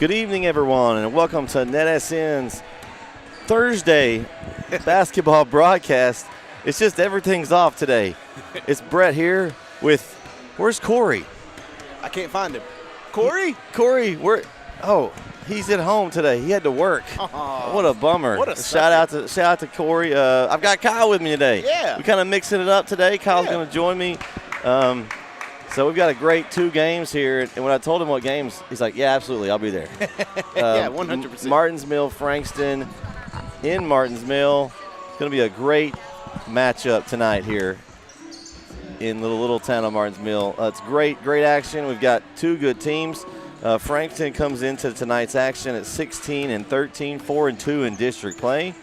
Good evening, everyone, and welcome to NETsn's Thursday basketball broadcast. It's just everything's off today. It's Bret here with, where's Corey? I can't find him. Corey? Corey, he's at home today. He had to work. Oh, what a bummer. What a shout out to Corey. I've got Kyle with me today. Yeah. We're kind of mixing it up today. Kyle's going to join me. So we've got a great 2 games here, and when I told him what games, he's like, yeah, absolutely, I'll be there. Yeah, 100%. Martinsville, Frankston in Martinsville. It's going to be a great matchup tonight here in the little town of Martinsville. It's great action. We've got 2 good teams. Frankston comes into tonight's action at 16-13, 4-2 in district play.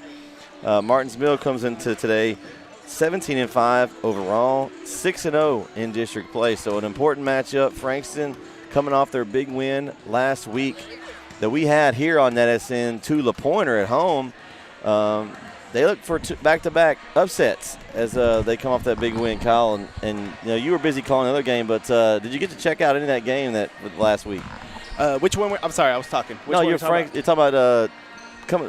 Martinsville comes into today 17-5 overall, 6-0 in district play. So an important matchup. Frankston coming off their big win last week that we had here on NETsn to La Pointer at home. They look for back-to-back upsets as they come off that big win, Kyle. And you know, you were busy calling another game, but did you get to check out any of that game last week? Which one? I'm sorry, I was talking. You're talking about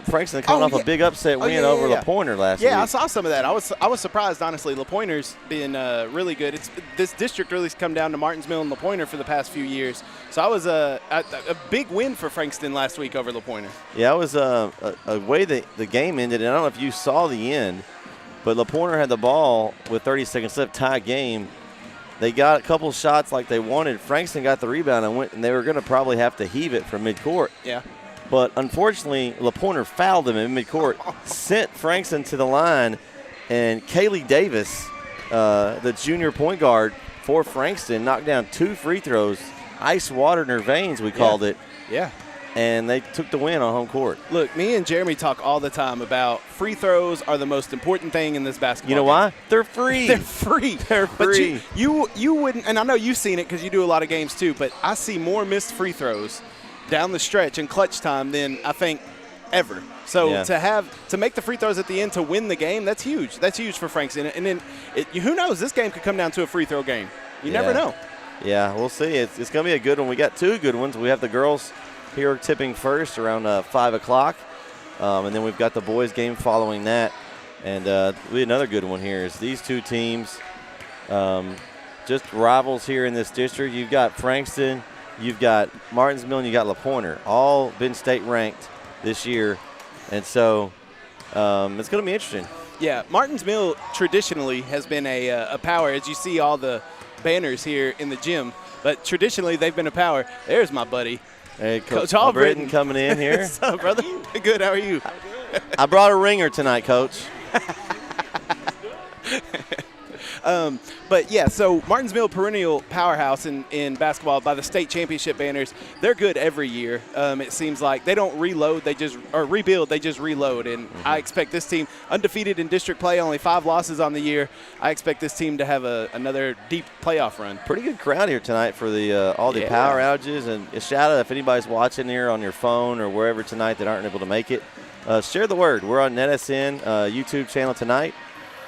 Frankston coming off a big upset win over La Pointer last week. Yeah, I saw some of that. I was surprised, honestly. La Pointer's been really good. This district really has come down to Martinsville and La Pointer for the past few years. So I was a big win for Frankston last week over La Pointer. Yeah, it was a way the game ended, and I don't know if you saw the end, but La Pointer had the ball with 30 seconds left, tie game. They got a couple shots like they wanted. Frankston got the rebound and they were going to probably have to heave it from midcourt. Yeah. But unfortunately, La Pointer fouled him in midcourt, sent Frankston to the line, and Kaylee Davis, the junior point guard for Frankston, knocked down 2 free throws, ice water in her veins, we called it. Yeah. And they took the win on home court. Look, me and Jeremy talk all the time about free throws are the most important thing in this basketball You know game. why? They're free. They're free. They're free. But you wouldn't, and I know you've seen it because you do a lot of games too, but I see more missed free throws down the stretch in clutch time than I think ever. So to make the free throws at the end to win the game, that's huge. That's huge for Frankston. And then who knows? This game could come down to a free throw game. You never know. Yeah, we'll see. It's going to be a good one. We got 2 good ones. We have the girls here tipping first around 5 o'clock, and then we've got the boys game following that. And we another good one here is these 2 teams, just rivals here in this district. You've got Frankston, you've got Martinsville, and you got La Pointer, all been state ranked this year, and so it's going to be interesting. Yeah, Martinsville traditionally has been a power, as you see all the banners here in the gym. But traditionally, they've been a power. There's my buddy. Hey, Coach Albritton coming in here. What's up, brother? Good. How are you? I brought a ringer tonight, Coach. But, yeah, so Martinsville, perennial powerhouse in basketball by the state championship banners. They're good every year. It seems like they don't rebuild, they just reload. And I expect this team, undefeated in district play, only 5 losses on the year. I expect this team to have another deep playoff run. Pretty good crowd here tonight for all the power outages. And a shout out if anybody's watching here on your phone or wherever tonight that aren't able to make it. Share the word. We're on NETsn YouTube channel tonight.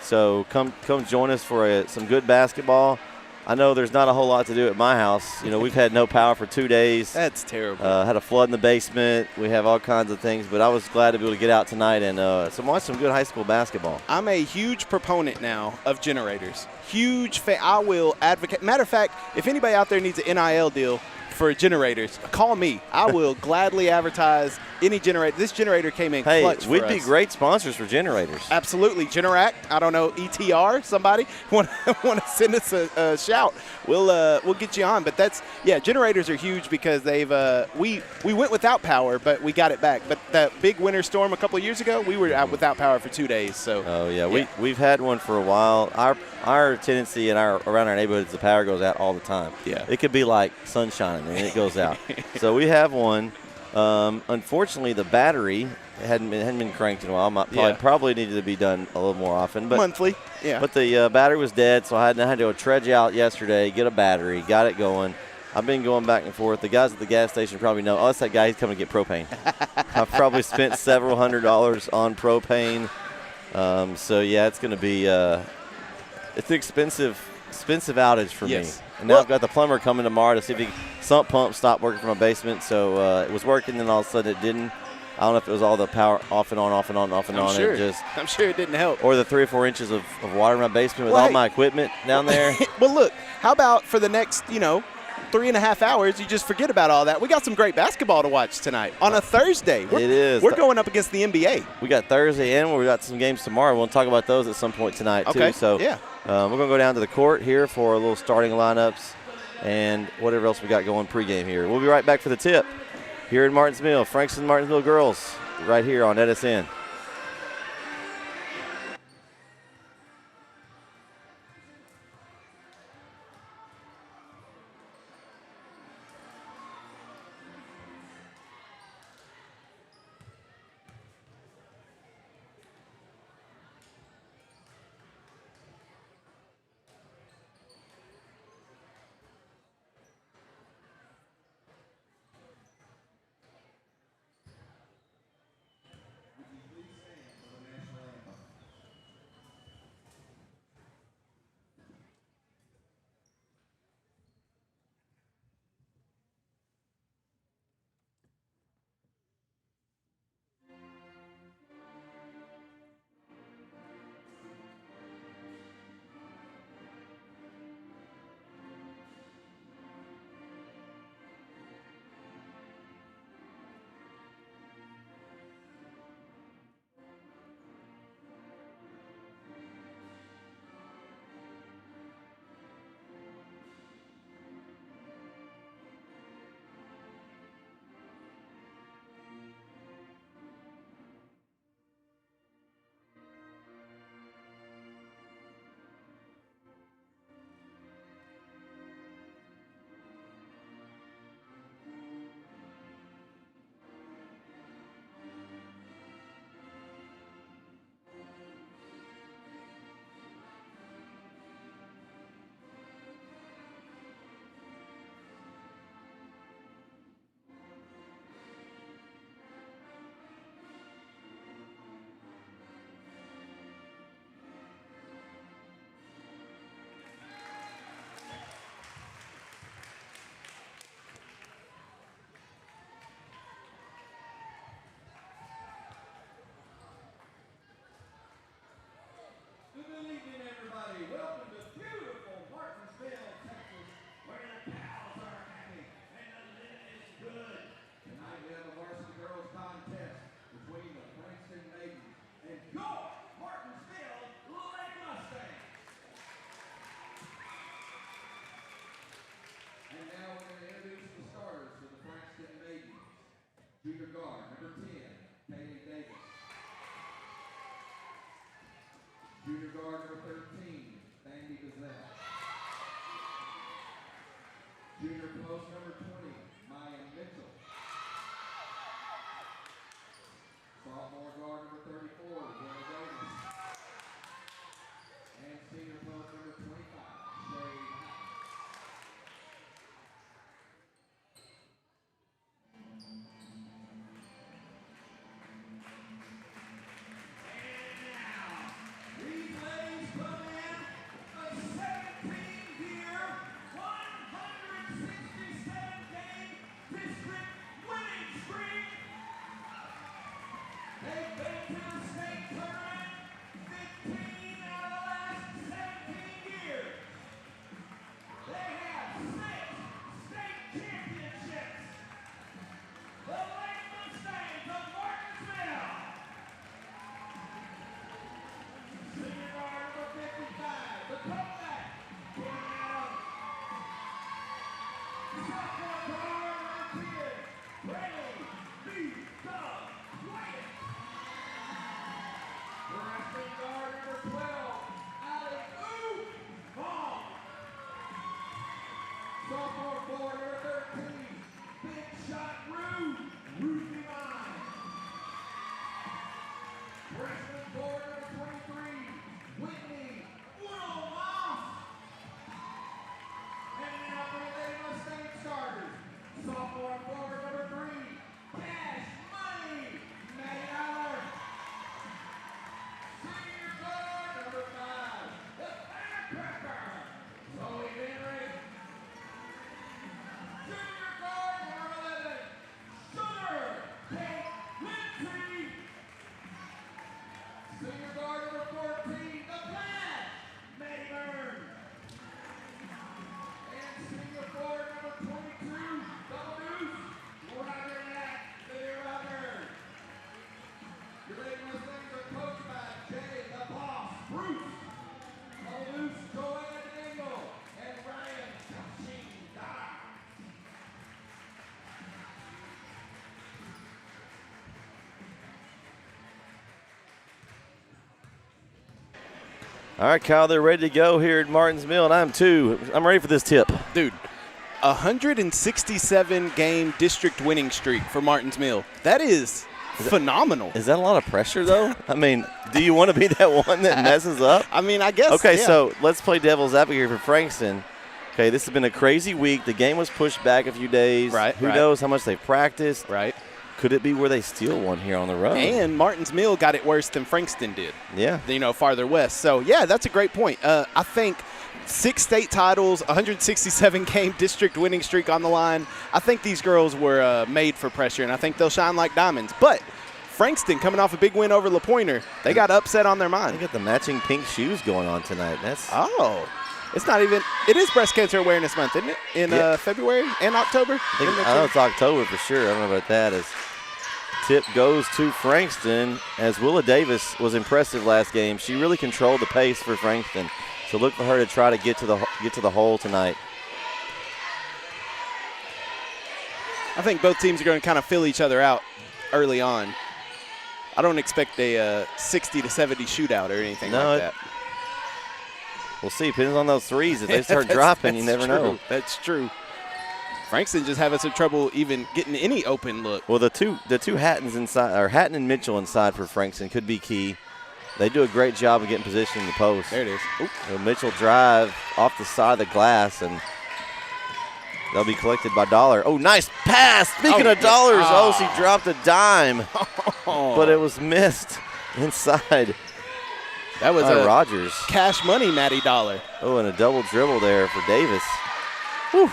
So come join us for some good basketball. I know there's not a whole lot to do at my house. You know, we've had no power for 2 days. That's terrible. Had a flood in the basement. We have all kinds of things, but I was glad to be able to get out tonight and watch some good high school basketball. I'm a huge proponent now of generators. Huge fan. I will advocate. Matter of fact, if anybody out there needs an NIL deal for generators, call me. I will gladly advertise any generator. This generator came in clutch for we'd us. be great sponsors for generators. Absolutely. Generac, I don't know, ETR, somebody want to send us a shout. We'll get you on. But generators are huge because they've we went without power, but we got it back. But that big winter storm a couple of years ago, we were out without power for 2 days. So we've had one for a while. Our tendency around our neighborhoods, the power goes out all the time. Yeah. It could be like sunshine and it goes out. So we have one. Unfortunately, the battery hadn't been cranked in a while. Probably needed to be done a little more often. But monthly, yeah. But the battery was dead, so I had to go trudge out yesterday, get a battery, got it going. I've been going back and forth. The guys at the gas station probably know, that's that guy, he's coming to get propane. I've probably spent several $100s on propane. It's going to be it's an expensive outage for me. And now I've got the plumber coming tomorrow to see sump pump stopped working for my basement, so it was working, and all of a sudden it didn't. I don't know if it was all the power off and on, off and on, off and on. Sure. I'm sure it didn't help. Or the 3 or 4 inches of water in my basement with all my equipment down there. Well, look, how about for the next, 3.5 hours, you just forget about all that. We got some great basketball to watch tonight on a Thursday. We're going up against the NBA. We got Thursday and we got some games tomorrow. We'll talk about those at some point tonight, too. So yeah. We're going to go down to the court here for a little starting lineups and whatever else we got going pregame here. We'll be right back for the tip here in Martins Mill. Frankston Martins Mill girls right here on NETsn. Junior guard, number 10, Kaylee Davis. Junior guard, number 13, Sandy Gazelle. Junior post, number 20, Maya Mitchell. Sophomore guard, number 34, Jenna Davis. And senior post, number 25, Shay. Sophomore forward, number 13, big shot, Ruth Devine. Freshman forward, number 23, Whitney Moss. And now for the Lady Mustang starters, sophomore forward, number 3, Cash Money, Maddie Aller. Senior guard, number 5, the Firecracker, Zoe Henry. All right, Kyle, they're ready to go here at Martins Mill, and I'm too. I'm ready for this tip. Dude, 167 game district winning streak for Martins Mill. That is phenomenal. Is that a lot of pressure, though? I mean, do you want to be that one that messes up? I mean, I guess. Okay, yeah. so let's play devil's advocate here for Frankston. Okay, this has been a crazy week. The game was pushed back a few days. Right. Who knows how much they've practiced? Right. Could it be where they steal one here on the road? And Martins Mill got it worse than Frankston did. Yeah. Farther west. So, yeah, that's a great point. I think 6 state titles, 167 game district winning streak on the line. I think these girls were made for pressure, and I think they'll shine like diamonds. But Frankston coming off a big win over La Pointer, they got upset on their mind. They got the matching pink shoes going on tonight. It's not even – it is Breast Cancer Awareness Month, isn't it, in February and October? I know it's October for sure. I don't know about that. Tip goes to Frankston as Willa Davis was impressive last game. She really controlled the pace for Frankston. So look for her to try to get to the hole tonight. I think both teams are going to kind of fill each other out early on. I don't expect a 60 to 70 shootout or anything like that. We'll see. Depends on those threes. If they start dropping, you never know. That's true. Frankston just having some trouble even getting any open look. Well, the two Hattons inside, or Hatton and Mitchell inside for Frankston could be key. They do a great job of getting position in the post. There it is. Mitchell drive off the side of the glass, and they'll be collected by Dollar. Oh, nice pass. Speaking of dollars, she dropped a dime, but it was missed inside. That was Rogers. Cash money, Maddie Dollar. Oh, and a double dribble there for Davis. Whew.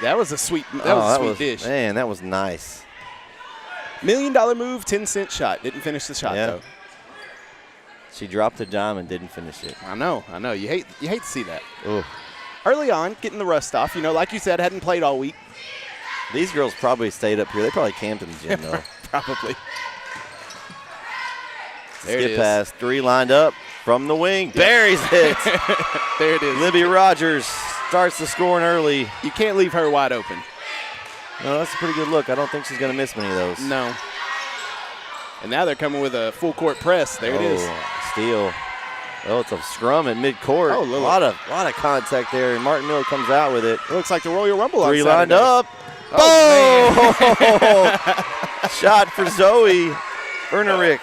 That was a sweet. That was a sweet dish. Man, that was nice. $1 million move, 10-cent shot. Didn't finish the shot though. She dropped a dime and didn't finish it. I know. You hate to see that. Ooh. Early on, getting the rust off. Like you said, hadn't played all week. These girls probably stayed up here. They probably camped in the gym though. Probably. Skip pass, 3 lined up from the wing. Buries it. There it is. Libby Rogers starts the scoring early. You can't leave her wide open. No, that's a pretty good look. I don't think she's going to miss many of those. No. And now they're coming with a full court press. There it is. Steal. Oh, it's a scrum at midcourt. Oh, a lot of contact there, and Martin Miller comes out with it. It looks like the Royal Rumble. 3 lined up. Oh, Shot for Zoe Ernerick.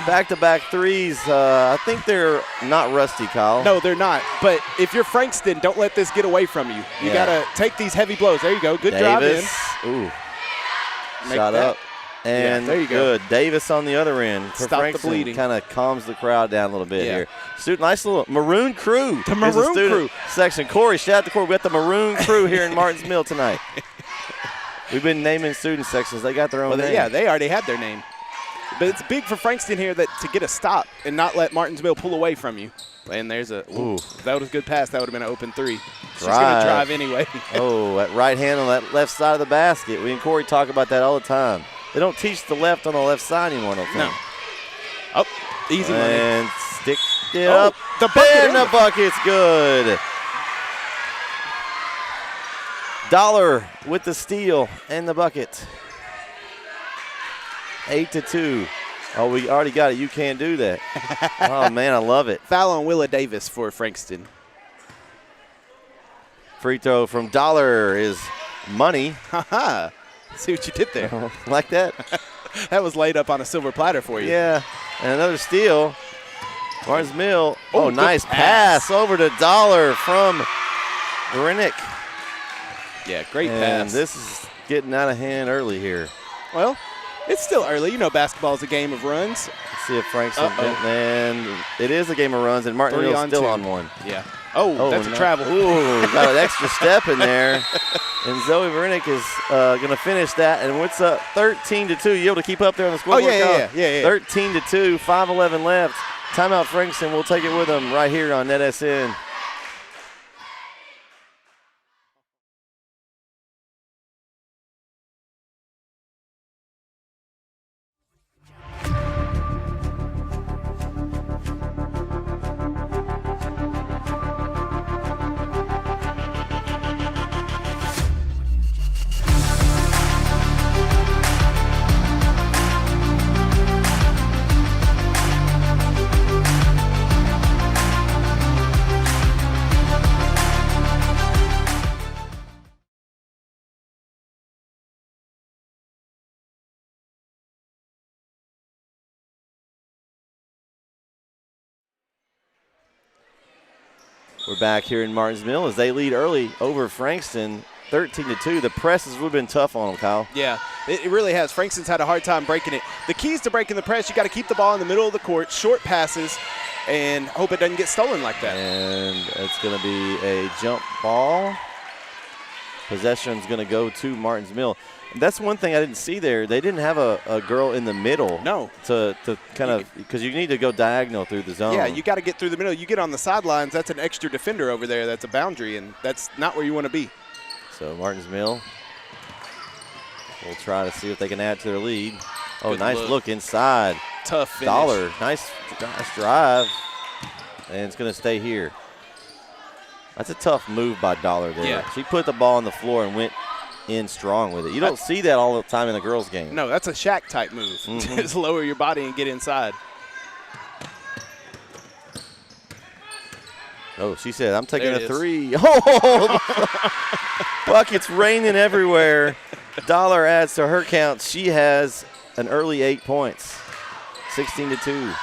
Back-to-back threes. I think they're not rusty, Kyle. No, they're not. But if you're Frankston, don't let this get away from you. You got to take these heavy blows. There you go. Good drive in. Ooh. Shot up. And there you go. Good. Davis on the other end. Stop the bleeding. Kind of calms the crowd down a little bit here. Nice little Maroon Crew. The Maroon Crew section. Corey, shout out to Corey. We got the Maroon Crew here in Martins Mill tonight. We've been naming student sections. They got their own name. Yeah, they already had their name. But it's big for Frankston here to get a stop and not let Martinsville pull away from you. And there's if that was a good pass. That would have been an open 3. She's going to drive anyway. That right hand on that left side of the basket. We and Corey talk about that all the time. They don't teach the left on the left side anymore, I don't think. No. Oh, easy money. And stick it up. The bucket. And the bucket's good. Dollar with the steal and the bucket. 8-2. Oh, we already got it. You can't do that. Oh, man, I love it. Foul on Willa Davis for Frankston. Free throw from Dollar is money. Ha-ha. See what you did there. Like that? That was laid up on a silver platter for you. Yeah. And another steal. Martins Mill. Oh, nice pass over to Dollar from Renick. Yeah, great and pass. This is getting out of hand early here. Well, it's still early. Basketball is a game of runs. Let's see if Frankston and it is a game of runs, and Martin Mill's still on one. Yeah. Oh, that's a travel. Ooh, got an extra step in there. And Zoe Vernick is going to finish that. And what's up? 13-2. You able to keep up there on the scoreboard? Yeah. 13-2, 5:11 left. Timeout Frankston. We'll take it with them right here on NETsn. We're back here in Martinsville as they lead early over Frankston, 13-2. The press has really been tough on them, Kyle. Yeah, it really has. Frankston's had a hard time breaking it. The keys to breaking the press, you got to keep the ball in the middle of the court, short passes, and hope it doesn't get stolen like that. And it's going to be a jump ball. Possession's going to go to Martinsville. That's one thing I didn't see there. They didn't have a girl in the middle. No. To kind of – because you need to go diagonal through the zone. Yeah, you got to get through the middle. You get on the sidelines, that's an extra defender over there. That's a boundary, and that's not where you want to be. So Martinsville will try to see if they can add to their lead. Oh, Good nice look inside. Tough finish. Dollar, nice drive. And it's going to stay here. That's a tough move by Dollar there. Yeah. She put the ball on the floor and went in strong with it. You don't see that all the time in the girls' game. No, that's a Shaq type move. Just lower your body and get inside. Oh, she said, I'm taking There a it is. three. Oh, buckets raining everywhere. Dollar adds to her count. She has an early 8 points, 16-2.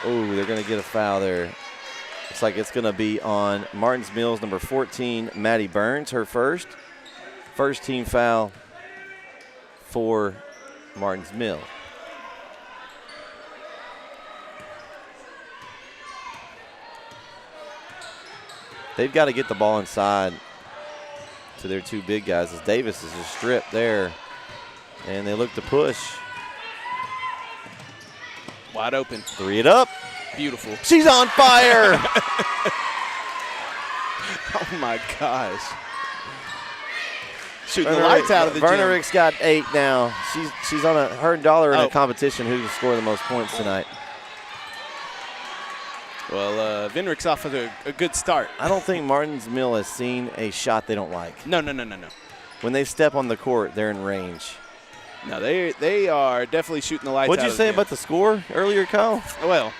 Oh, they're going to get a foul there. Looks like it's going to be on Martinsville's number 14, Maddie Burns, her first. First team foul for Martinsville. They've got to get the ball inside to their two big guys as Davis is just stripped there. And they look to push. Wide open. Three it up. Beautiful. She's on fire. Oh, my gosh. Shooting the lights out of the gym. Vernerick's got 8 now. She's on her and Dollar in Oh. a competition who can score the most points tonight. Well, Vinrick's off with a good start. I don't think Martinsville has seen a shot they don't like. No. When they step on the court, they're in range. No, they are definitely shooting the lights out. What'd you of the say gym. about the score earlier, Kyle? Well,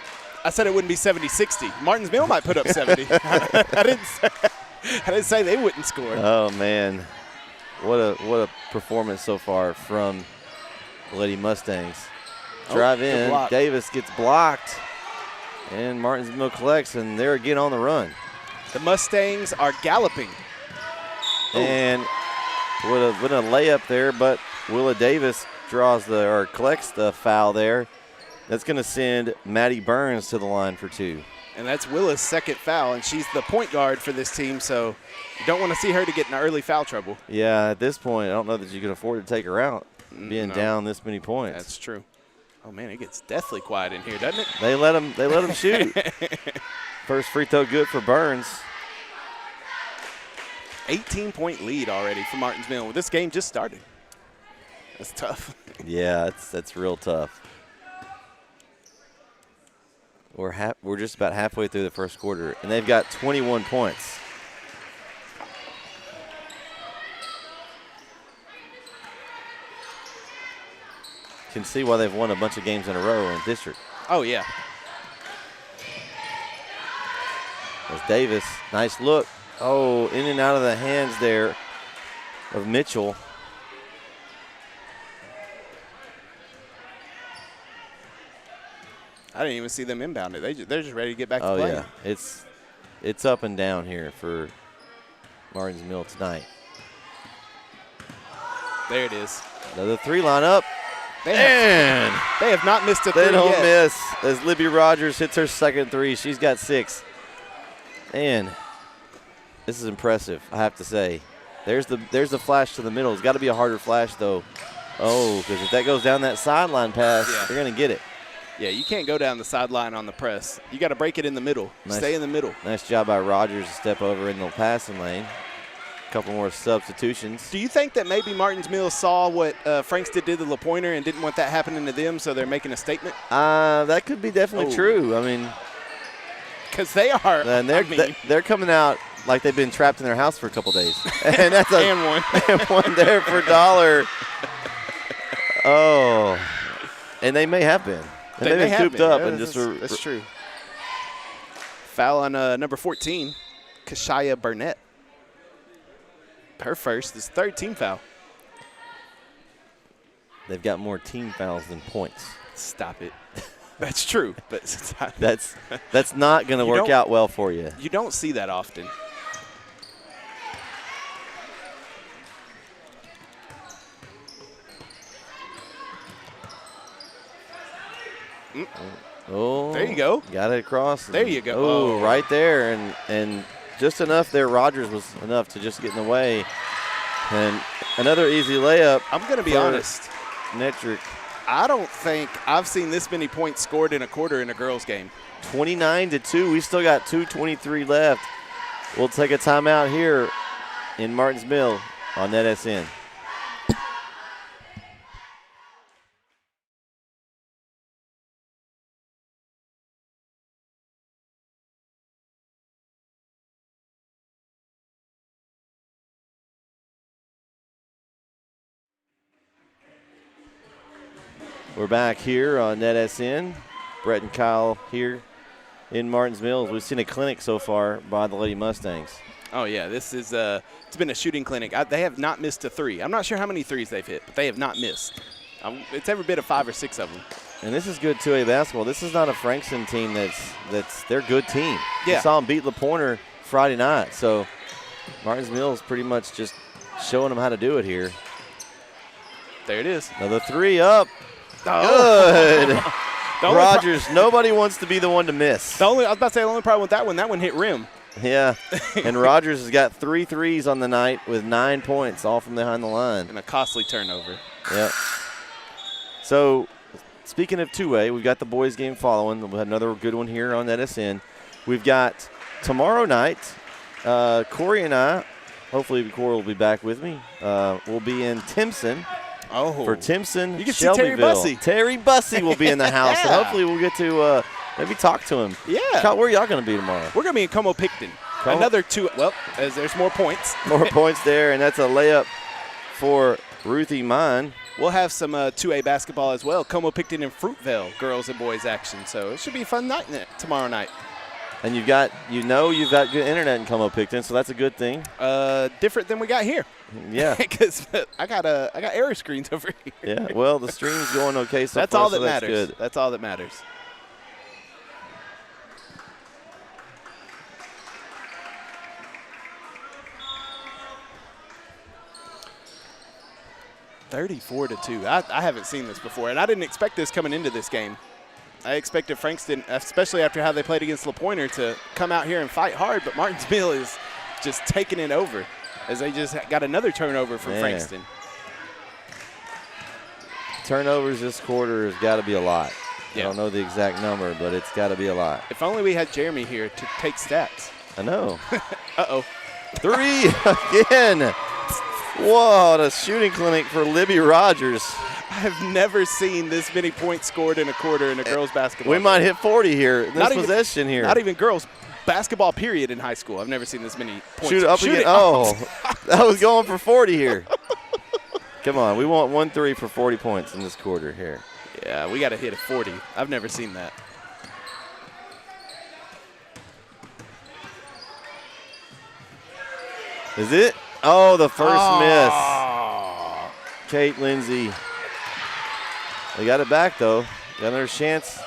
I said it wouldn't be 70-60. Martinsville might put up 70. I didn't say they wouldn't score. Oh, man. What a performance so far from the Lady Mustangs. Drive good in. block. Davis gets blocked. And Martinsville collects, and they're again on the run. The Mustangs are galloping. And with a layup there, but Willa Davis collects the foul there. That's going to send Maddie Burns to the line for 2. And that's Willa's second foul, and she's the point guard for this team, so you don't want to see her to get in early foul trouble. Yeah, at this point, I don't know that you can afford to take her out, being down this many points. That's true. Oh, man, it gets deathly quiet in here, doesn't it? They let him shoot. First free throw good for Burns. 18-point lead already for Martinsville. This game just started. That's tough. Yeah, that's real tough. We're just about halfway through the first quarter, and they've got 21 points. Can see why they've won a bunch of games in a row in district. Oh, yeah. As Davis, nice look. Oh, in and out of the hands there of Mitchell. I didn't even see them inbound it. They're just ready to get back to Oh, playing. yeah. It's up and down here for Martinsville tonight. There it is. Another 3 line up. They And have not missed a three they don't yet. miss as Libby Rogers hits her second 3. She's got 6. And this is impressive, I have to say. There's the flash to the middle. It's got to be a harder flash, though. Oh, because if that goes down that sideline pass, they're going to get it. Yeah, you can't go down the sideline on the press. You got to break it in the middle. Nice. Stay in the middle. Nice job by Rogers to step over in the passing lane. Couple more substitutions. Do you think that maybe Martinsville saw what Frankston did to LaPointer and didn't want that happening to them, so they're making a statement? That could be definitely true. I mean, because they are. and they're coming out like they've been trapped in their house for a couple days. And that's and one. and one there for $1. Oh, and they may have been. And they've been cooped up and just. That's true. Foul on number 14, Kashaya Burnett. Her first, his third team foul. They've got more team fouls than points. Stop it. That's true, but That's not going to work out well for you. You don't see that often. Oh, there you go. Got it across. There you go. Oh, right there, and just enough there. Rogers was enough to just get in the way, and another easy layup. I'm going to be honest. Netrick. I don't think I've seen this many points scored in a quarter in a girls' game. 29-2. We still got 2:23 left. We'll take a timeout here in Martins Mill on NETsn. We're back here on NETsn. Bret and Kyle here in Martins Mills. We've seen a clinic so far by the Lady Mustangs. Oh, yeah. This is it's been a shooting clinic. They have not missed a three. I'm not sure how many threes they've hit, but they have not missed. It's every bit of 5 or 6 of them. And this is good 2A basketball. This is not a Frankston team that's their good team. Yeah. We saw them beat LaPointer Friday night. So Martins Mills pretty much just showing them how to do it here. There it is. Another three up. Oh. Good. Rogers, nobody wants to be the one to miss. I was about to say the only problem with that one hit rim. Yeah, and Rogers has got 3 threes on the night with 9 points, all from behind the line. And a costly turnover. Yep. So, speaking of 2A, we've got the boys game following. We'll have another good one here on NETsn. We've got tomorrow night, Corey and I, hopefully Corey will be back with me, we'll be in Timpson. Oh. For Timpson, you can see Terry Shelbyville. Bussey. Terry Bussey will be in the house, Yeah. and hopefully we'll get to maybe talk to him. Yeah. Kyle, where are y'all going to be tomorrow? We're going to be in Como-Picton. Another 2. Well, as there's more points. More points there, and that's a layup for Ruthie Mine. We'll have some 2A basketball as well. Como-Picton and Fruitvale, girls and boys action. So it should be a fun night tomorrow night. And you've got good internet in Como-Picton, so that's a good thing. Different than we got here. Yeah. Because I got error screens over here. Yeah. Well, the stream's going okay so that's far, all that so that's matters. good. That's all that matters. (34-2). I haven't seen this before, and I didn't expect this coming into this game. I expected Frankston, especially after how they played against LaPointer, to come out here and fight hard, but Martins Mill is just taking it over as they just got another turnover from Frankston. Turnovers this quarter has got to be a lot. Yeah. I don't know the exact number, but it's got to be a lot. If only we had Jeremy here to take stats. I know. Uh-oh. 3 again. What a shooting clinic for Libby Rogers. I have never seen this many points scored in a quarter in a girls basketball We game. might hit 40 here in this Not possession here. Not even girls basketball period in high school. I've never seen this many points. Shoot it up again. Oh, that was going for 40 here. Come on, we want 1 3 for 40 points in this quarter here. Yeah, we got to hit a 40. I've never seen that. Is it? Oh, the first miss. Oh. Kate Lindsay. They got it back, though. Got another chance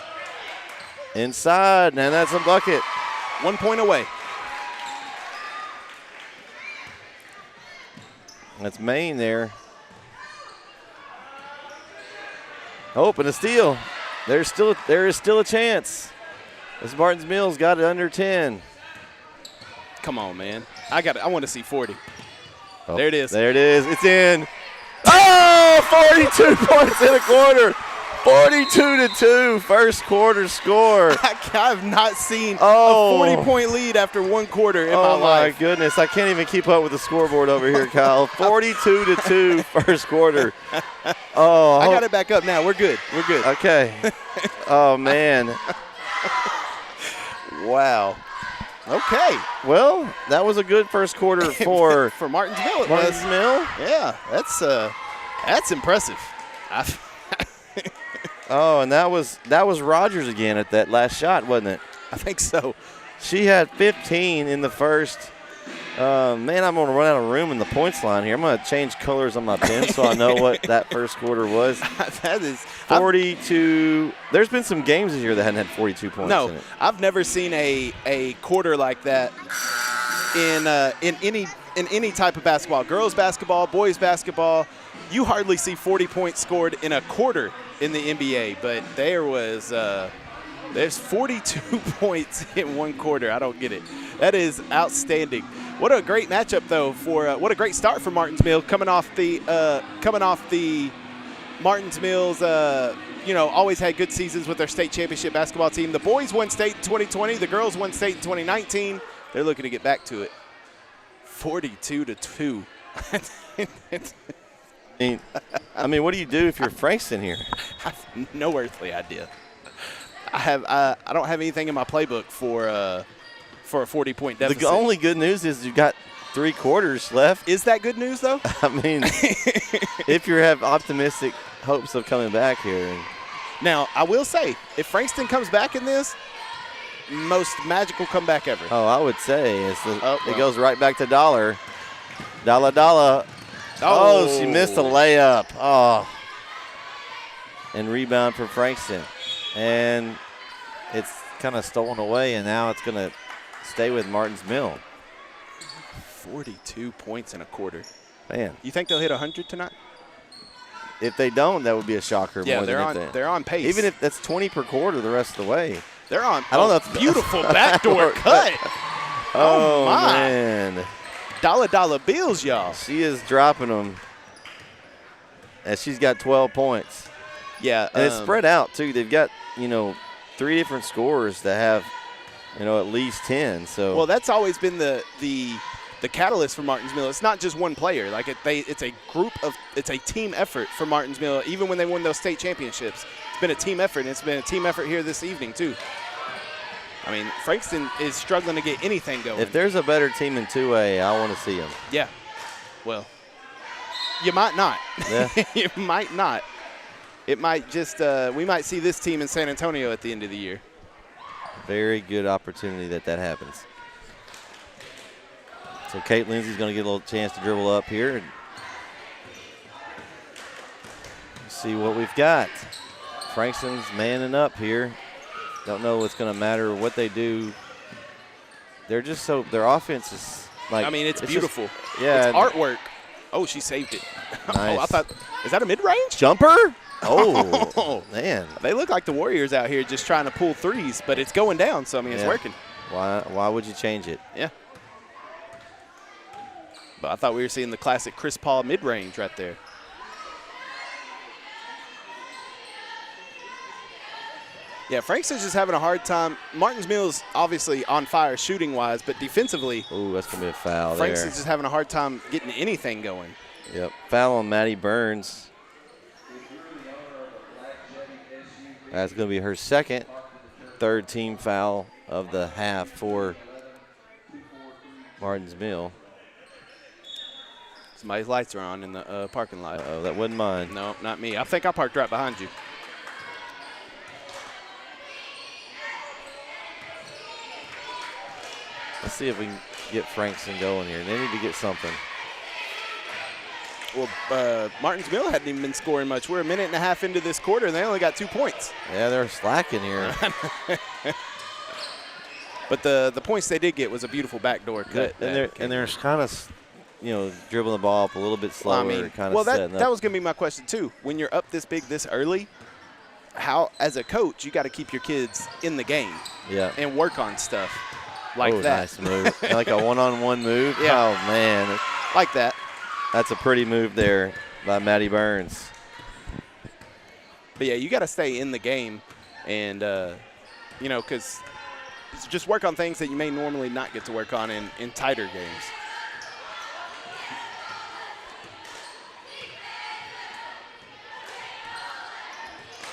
inside, and that's a bucket. 1 point away. That's Maine there. Oh, and a steal. There is still a chance. This Martins Mills got it under 10. Come on, man. I want to see 40. Oh, there it is. There it is. It's in. Oh, 42 points in a quarter. 42-2, first quarter score. I've not seen a Oh. 40-point lead after 1 quarter in my Oh, my life. goodness. I can't even keep up with the scoreboard over here, Kyle. 42-2, first quarter. Oh, I got it back up now. We're good. We're good. Okay. Oh, man. Wow. Okay. Well, that was a good first quarter for for Martins Mill. It Martins was. Mill. Yeah, that's impressive. Oh, and that was Rogers again at that last shot, wasn't it? I think so. She had 15 in the first, Man, I'm going to run out of room in the points line here. I'm going to change colors on my pen so I know what that first quarter was. That is 42. There's been some games this year that hadn't had 42 points No, in it. I've never seen a quarter like that in any type of basketball. Girls basketball, boys basketball. You hardly see 40 points scored in a quarter in the NBA, but there's 42 points in one quarter. I don't get it. That is outstanding. What a great matchup, though, what a great start for Martins Mills coming off the Martins Mills. Always had good seasons with their state championship basketball team. The boys won state in 2020. The girls won state in 2019. They're looking to get back to it. 42-2. I mean, what do you do if you're Frankston here? I have no earthly idea. I don't have anything in my playbook for a 40-point deficit. The only good news is you got 3 quarters left. Is that good news, though? I mean, if you have optimistic hopes of coming back here. Now, I will say, if Frankston comes back in this, most magical comeback ever. Oh, I would say it goes right back to Dollar. Dollar. Oh, she missed a layup. Oh. And rebound for Frankston. And it's kind of stolen away, and now it's going to stay with Martins Mill. 42 points in a quarter. Man. You think they'll hit 100 tonight? If they don't, that would be a shocker. Yeah, more they're on pace. Even if that's 20 per quarter the rest of the way. They're on. I don't know if beautiful backdoor cut. Oh, my. Man. Dollar bills, y'all. She is dropping them. And she's got 12 points. Yeah. And it's spread out, too. They've got, 3 different scorers that have, at least 10. So well, that's always been the catalyst for Martins Mill. It's not just one player. Like it's a team effort for Martins Mill. Even when they won those state championships, it's been a team effort, and it's been a team effort here this evening too. I mean, Frankston is struggling to get anything going. If there's a better team in 2A, I want to see them. Yeah. Well, you might not. Yeah. You might not. It might just we might see this team in San Antonio at the end of the year. Very good opportunity that happens. So Kate Lindsay's going to get a little chance to dribble up here and see what we've got. Frankston's manning up here. Don't know what's going to matter what they do. They're just their offense is like. I mean, it's beautiful. Yeah. It's artwork. Oh, she saved it. Nice. Oh, I thought, is that a mid-range? Jumper? Oh, man. They look like the Warriors out here just trying to pull threes, but it's going down, so, I mean, it's working. Why would you change it? Yeah. But I thought we were seeing the classic Chris Paul mid-range right there. Yeah, Frankston's just having a hard time. Martins Mills obviously on fire shooting-wise, but defensively. Ooh, that's going to be a foul there. Frankston's just having a hard time getting anything going. Yep, foul on Maddie Burns. That's going to be her third team foul of the half for Martins Mill. Somebody's lights are on in the parking lot. Oh, that wasn't mine. No, not me. I think I parked right behind you. Let's see if we can get Frankston going here. They need to get something. Well, Martins Mill hadn't even been scoring much. We're a minute and a half into this quarter, and they only got 2 points. Yeah, they're slacking here. But the points they did get was a beautiful backdoor cut. And they're kind of, dribbling the ball up a little bit slower. That was going to be my question, too. When you're up this big this early, how, as a coach, you got to keep your kids in the game and work on stuff like that. Nice move. Like a one-on-one move? Yeah. Oh, man. Like that. That's a pretty move there by Maddie Burns. But, yeah, you got to stay in the game and, because just work on things that you may normally not get to work on in tighter games.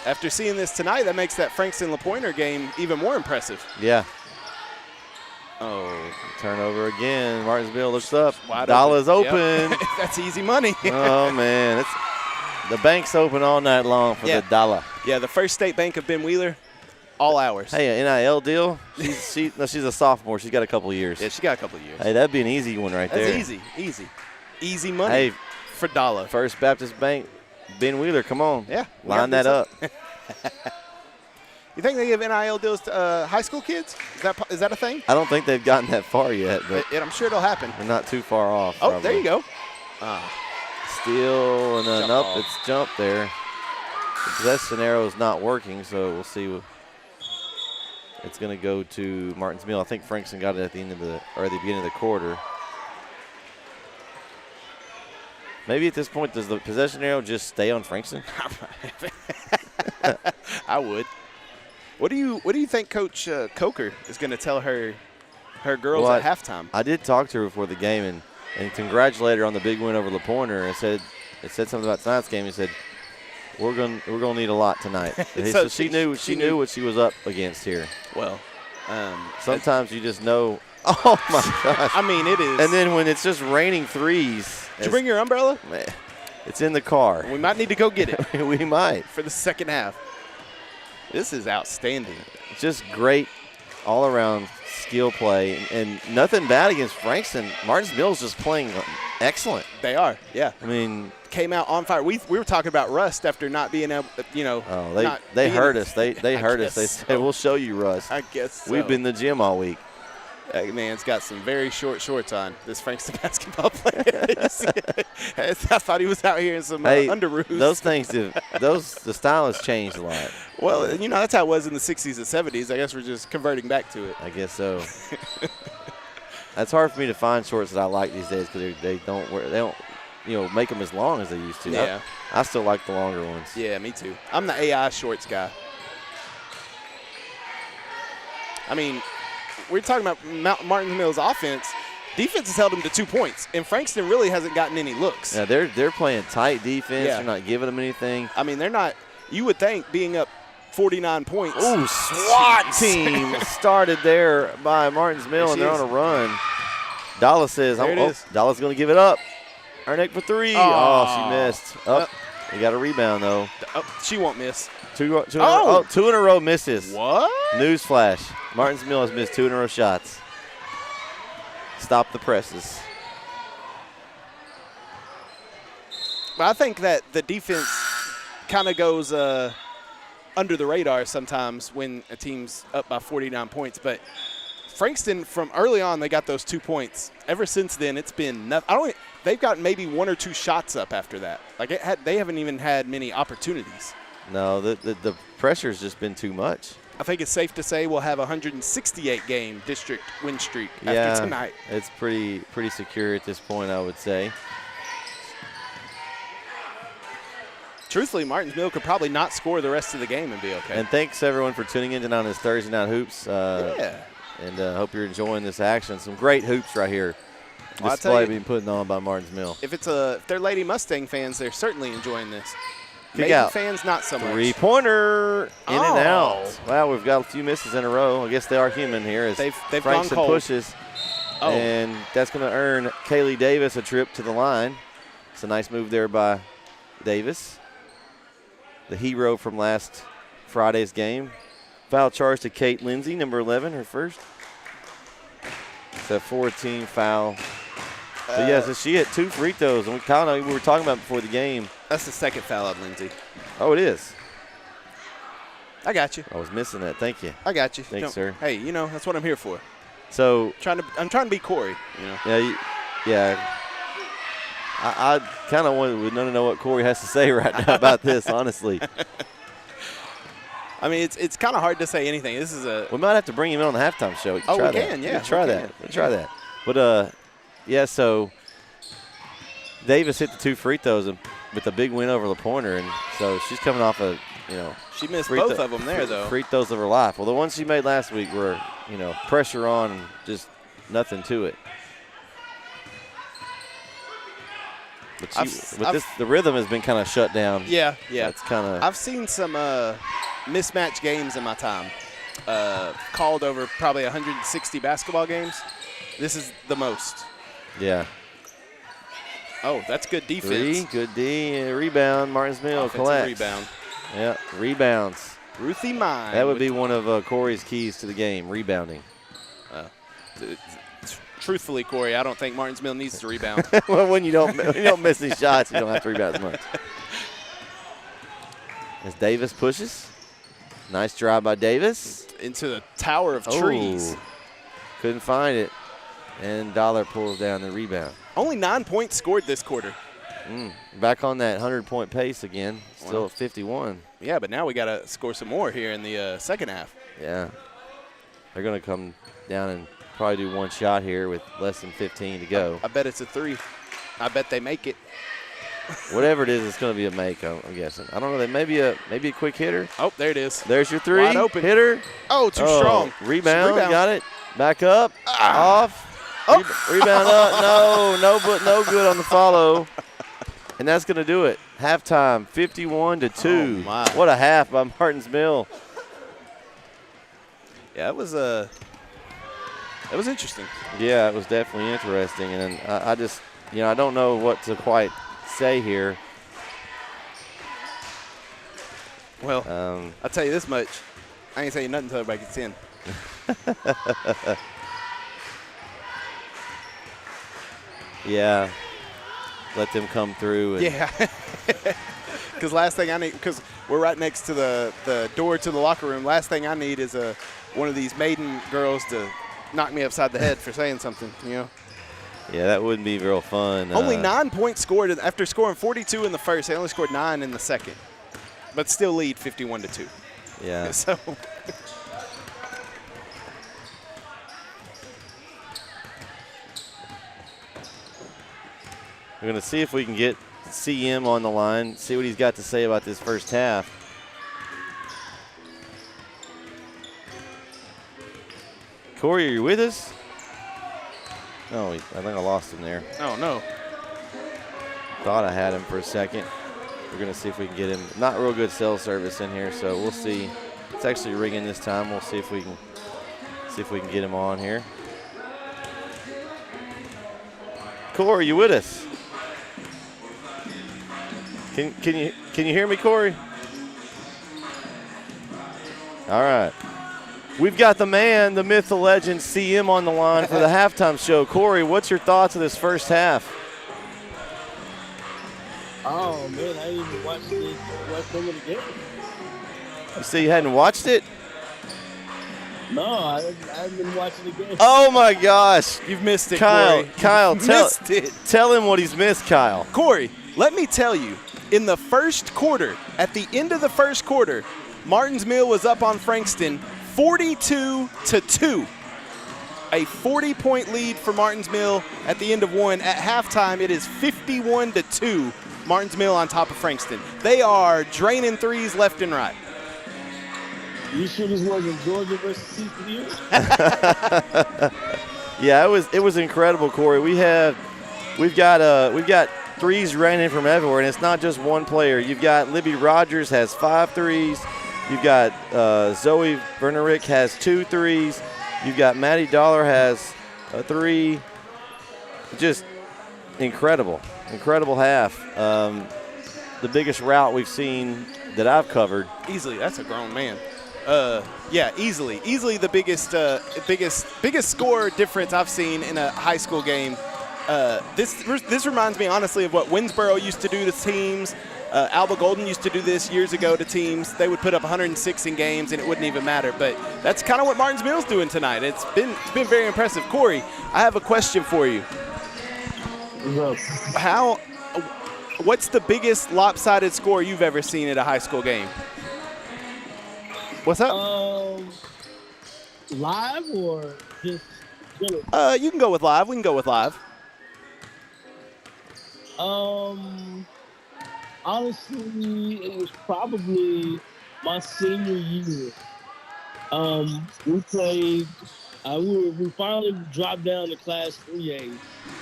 After seeing this tonight, that makes that Frankston LaPointer game even more impressive. Yeah. Oh. Turnover again. Martinsville looks up. Dollars open. Yep. That's easy money. Oh, man. The bank's open all night long for the dollar. Yeah, the First State Bank of Ben Wheeler. all hours. Hey, an NIL deal? She's a sophomore. She's got a couple of years. Yeah, she got a couple of years. Hey, that'd be an easy one right there. That's easy money for Dalla. First Baptist Bank, Ben Wheeler, come on. Yeah. Line that up. You think they give NIL deals to high school kids? Is that a thing? I don't think they've gotten that far yet, but I'm sure it'll happen. they're not too far off. Oh, probably. there you go. Steal and then Jump up. ball. It's jump there. The possession arrow is not working, so we'll see. It's going to go to Martin's Mill. I think Frankston got it at the end of the beginning of the quarter. Maybe at this point, does the possession arrow just stay on Frankston? I would. What do you think Coach Coker is going to tell her girls at halftime? I did talk to her before the game and congratulate her on the big win over LaPointer. And said something about tonight's game. He said, "We're gonna need a lot tonight." So she knew what she was up against here. Well, sometimes you just know. Oh my gosh! I mean, it is. And then when it's just raining threes, did you bring your umbrella? Man, it's in the car. We might need to go get it. We might for the second half. This is outstanding. Just great all-around skill play, and nothing bad against Frankston. Martin's Mill's just playing excellent. They are, yeah. I mean, came out on fire. We were talking about rust after not being able, Oh, they heard us. They heard us. They said, "We'll show you, Russ." I guess so. We've been in the gym all week. That man's got some very short shorts on, this Frankston basketball player. I thought he was out here in some underoos. Those things, the style has changed a lot. Well, that's how it was in the 60s and 70s. I guess we're just converting back to it. I guess so. It's hard for me to find shorts that I like these days because they don't make them as long as they used to. Yeah. I still like the longer ones. Yeah, me too. I'm the AI shorts guy. I mean, we're talking about Martin Mill's offense. Defense has held them to 2 points, and Frankston really hasn't gotten any looks. Yeah, they're playing tight defense. Yeah. They're not giving them anything. I mean, they're not. You would think being up 49 points. Ooh, SWAT team started there by Martin's Mill, and they're on a run. Dalla says, Dalla's going to give it up. Ernick for three. Oh, she missed. They got a rebound, though. She won't miss. Two in a row misses. What? Newsflash. Martin's Mill has missed 2 in a row shots. Stop the presses. But I think that the defense kind of goes under the radar sometimes when a team's up by 49 points. But Frankston, from early on, they got those 2 points. Ever since then, it's been nothing. They've gotten maybe 1 or 2 shots up after that. They haven't even had many opportunities. No, the pressure's just been too much. I think it's safe to say we'll have a 168-game district win streak after tonight. It's pretty secure at this point, I would say. Truthfully, Martin's Mill could probably not score the rest of the game and be okay. And thanks, everyone, for tuning in tonight on this Thursday Night Hoops. And hope you're enjoying this action. Some great hoops right here. Display being put on by Martin's Mill. If they're Lady Mustang fans, they're certainly enjoying this. Kick Maiden out. fans, not so much. Three-pointer in and out. Wow, we've got a few misses in a row. I guess they are human here as they've Frankston gone cold. pushes. And that's going to earn Kaylee Davis a trip to the line. It's a nice move there by Davis, the hero from last Friday's game. Foul charge to Kate Lindsay, number 11, her first. It's a 4-team foul. But yeah, so she hit 2 free throws, and we were talking about before the game. That's the second foul on Lindsay. Oh, it is. I got you. I was missing that. Thank you. I got you. Thanks, sir. Hey, that's what I'm here for. So I'm trying to be Corey. Yeah. I kind of would want to know what Corey has to say right now about this, honestly. I mean, it's kind of hard to say anything. This is we might have to bring him in on the halftime show. We can, yeah. Try that. But so Davis hit the 2 free throws with a big win over LaPointer, and so she's coming off she missed both of them there, though. Free throws of her life. Well, the ones she made last week were, pressure on and just nothing to it. But the rhythm has been kind of shut down. Yeah. It's kind of. I've seen some mismatched games in my time. Called over probably 160 basketball games. This is the most. Yeah. Oh, that's good defense. 3, good D, rebound. Martin's Mill collapse. Rebound. Yeah, rebounds. Ruthie Mine. That would be one of Corey's keys to the game, rebounding. Truthfully, Corey, I don't think Martinsville needs to rebound. Well, when you don't miss these shots, you don't have to rebound as much. As Davis pushes. Nice drive by Davis. Into the tower of trees. Couldn't find it. And Dollar pulls down the rebound. Only 9 points scored this quarter. Back on that 100-point pace again. Still at 51. Yeah, but now we got to score some more here in the second half. Yeah. They're going to come down and probably do one shot here with less than 15 to go. I bet it's a 3. I bet they make it. Whatever it is, it's going to be a make, I'm guessing. I don't know. Maybe a quick hitter. Oh, there it is. There's your 3. Wide open. Hitter. Oh, too strong. Rebound. Got it. Back up. Off. Rebound up. No good on the follow. And that's going to do it. Halftime, 51-2. Oh, my. What a half by Martinsville. Yeah, it was interesting. Yeah, it was definitely interesting. And I just, I don't know what to quite say here. Well, I'll tell you this much. I ain't saying nothing until everybody gets in. Yeah. Let them come through. And yeah. Because last thing I need, because we're right next to the door to the locker room, last thing I need is one of these maiden girls to knock me upside the head for saying something, Yeah, that wouldn't be real fun. Only 9 points scored after scoring 42 in the first. They only scored 9 in the second, but still lead 51-2. Yeah. So. We're going to see if we can get CM on the line, see what he's got to say about this first half. Corey, are you with us? Oh, I think I lost him there. Oh, no. Thought I had him for a second. We're going to see if we can get him. Not real good cell service in here, so we'll see. It's actually ringing this time. We'll see if we can get him on here. Corey, you with us? Can you hear me, Corey? All right. We've got the man, the myth, the legend, CM on the line for the halftime show. Corey, what's your thoughts of this first half? Oh, man, I didn't even watch some of the game. You say you hadn't watched it? No, I haven't been watching the game. Oh, my gosh. You've missed it, Kyle, Corey. Kyle, tell him what he's missed, Kyle. Corey, let me tell you, in the first quarter, at the end of the first quarter, Martinsville was up on Frankston 42-2. A 40-point lead for Martinsville at the end of one. At halftime, it is 51-2. Martinsville on top of Frankston. They are draining threes left and right. You sure this wasn't Georgia versus CPU? Yeah, it was incredible, Corey. We've got threes raining from everywhere, and it's not just one player. You've got Libby Rogers has 5 threes. You've got Zoe Bernerick has 2 threes. You've got Maddie Dollar has a 3. Just incredible half. The biggest route we've seen that I've covered. Easily, that's a grown man. Yeah, easily the biggest score difference I've seen in a high school game. This reminds me honestly of what Winsboro used to do to teams. Alba Golden used to do this years ago to teams. They would put up 106 in games and it wouldn't even matter. But that's kind of what Martinsville's doing tonight. It's been very impressive. Corey, I have a question for you. What's the biggest lopsided score you've ever seen at a high school game? What's up? Live or just general? You can go with live. We can go with live. Honestly, it was probably my senior year. We played. We finally dropped down to Class 3A,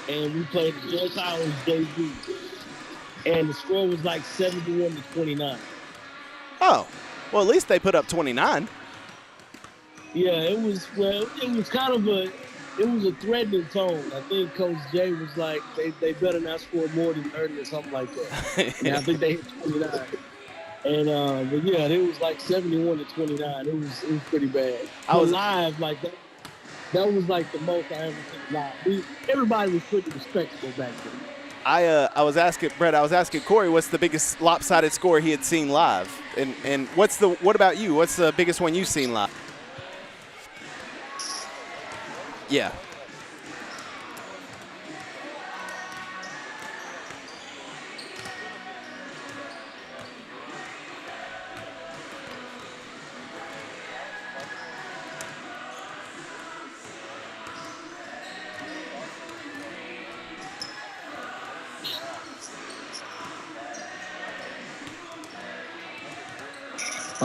and we played the Joyce College JV, and the score was like 71-29. Oh, well, at least they put up 29. Yeah, it was kind of a threatening tone. I think Coach Jay was like, they better not score more than 30 or something like that. And I think they hit 29. And but yeah, it was like 71-29. It was pretty bad. I was live like that. That was like the most I ever seen live. Everybody was pretty respectable back then. I was asking Brett. I was asking Corey what's the biggest lopsided score he had seen live, and what about you? What's the biggest one you've seen live? Yeah.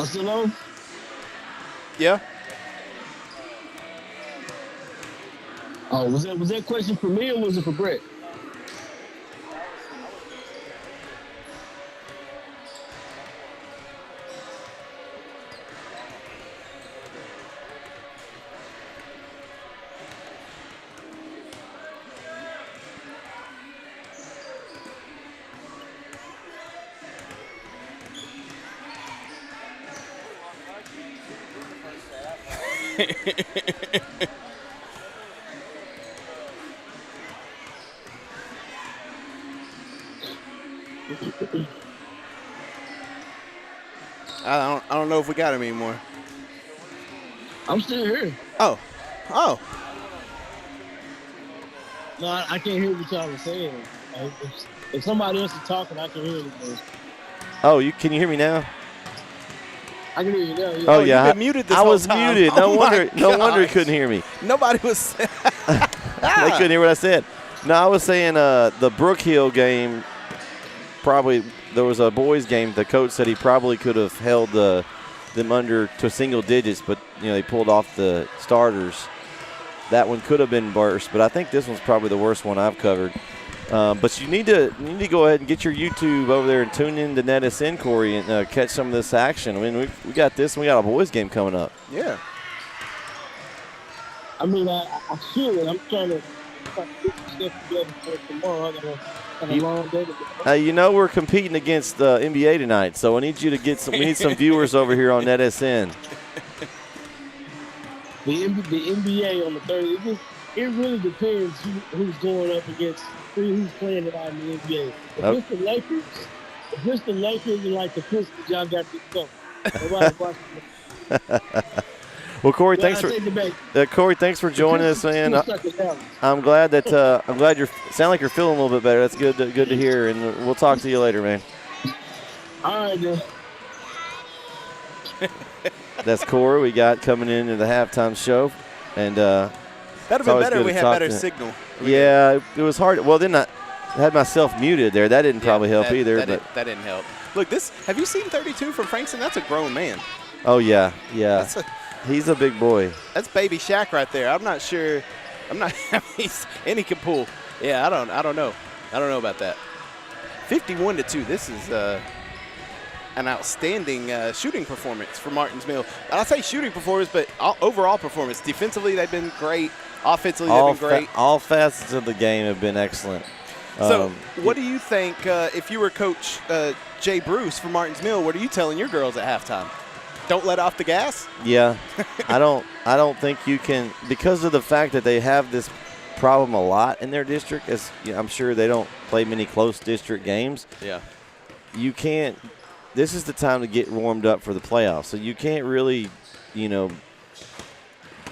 Still on? Yeah. Oh, was that question for me or was it for Brett? I don't know if we got him anymore. I'm still here. Oh. No, I can't hear what y'all are saying. If somebody else is talking, I can hear it. Oh, can you hear me now? I can hear you now. Yeah. Oh yeah, You've been muted this I whole was time. muted. No Oh, wonder my he couldn't hear me. Nobody was. They couldn't hear what I said. No, I was saying the Brook Hill game. Probably there was a boys game. The coach said he probably could have held them under to single digits, but they pulled off the starters. That one could have been worse, but I think this one's probably the worst one I've covered. But you need to go ahead and get your YouTube over there and tune in to NETsn, Corey, and catch some of this action. I mean, we got this, and we got a boys game coming up. Yeah. I mean, I should. I'm trying to get stuff together for tomorrow. I got a long day to we're competing against the NBA tonight, so I need you to get some. We need some viewers over here on NETsn. The NBA on the 30th. It really depends who's going up against who's playing tonight in the NBA. If it's the Lakers and like the Pistons, y'all got this stuff. Nobody watching. Well, Corey, thanks for joining us, man. I'm glad you sound like you're feeling a little bit better. That's good to hear, and we'll talk to you later, man. All right, then. That's Corey we got coming into the halftime show, and that'd have been better if we had better signal. Yeah, it was hard. Well, then I had myself muted there. That didn't probably help either. That didn't help. Look, have you seen 32 from Frankston? That's a grown man. Oh yeah. He's a big boy. That's baby Shaq right there. I'm not sure. And he can pull. Yeah, I don't know. I don't know about that. 51-2. This is an outstanding shooting performance for Martinsville. I'll say shooting performance, but overall performance. Defensively, they've been great. Offensively, they've been great. All facets of the game have been excellent. So, what do you think if you were Coach Jay Bruce for Martinsville? What are you telling your girls at halftime? Don't let off the gas? Yeah, I don't think you can, because of the fact that they have this problem a lot in their district. As I'm sure they don't play many close district games. Yeah, you can't. This is the time to get warmed up for the playoffs. So you can't really,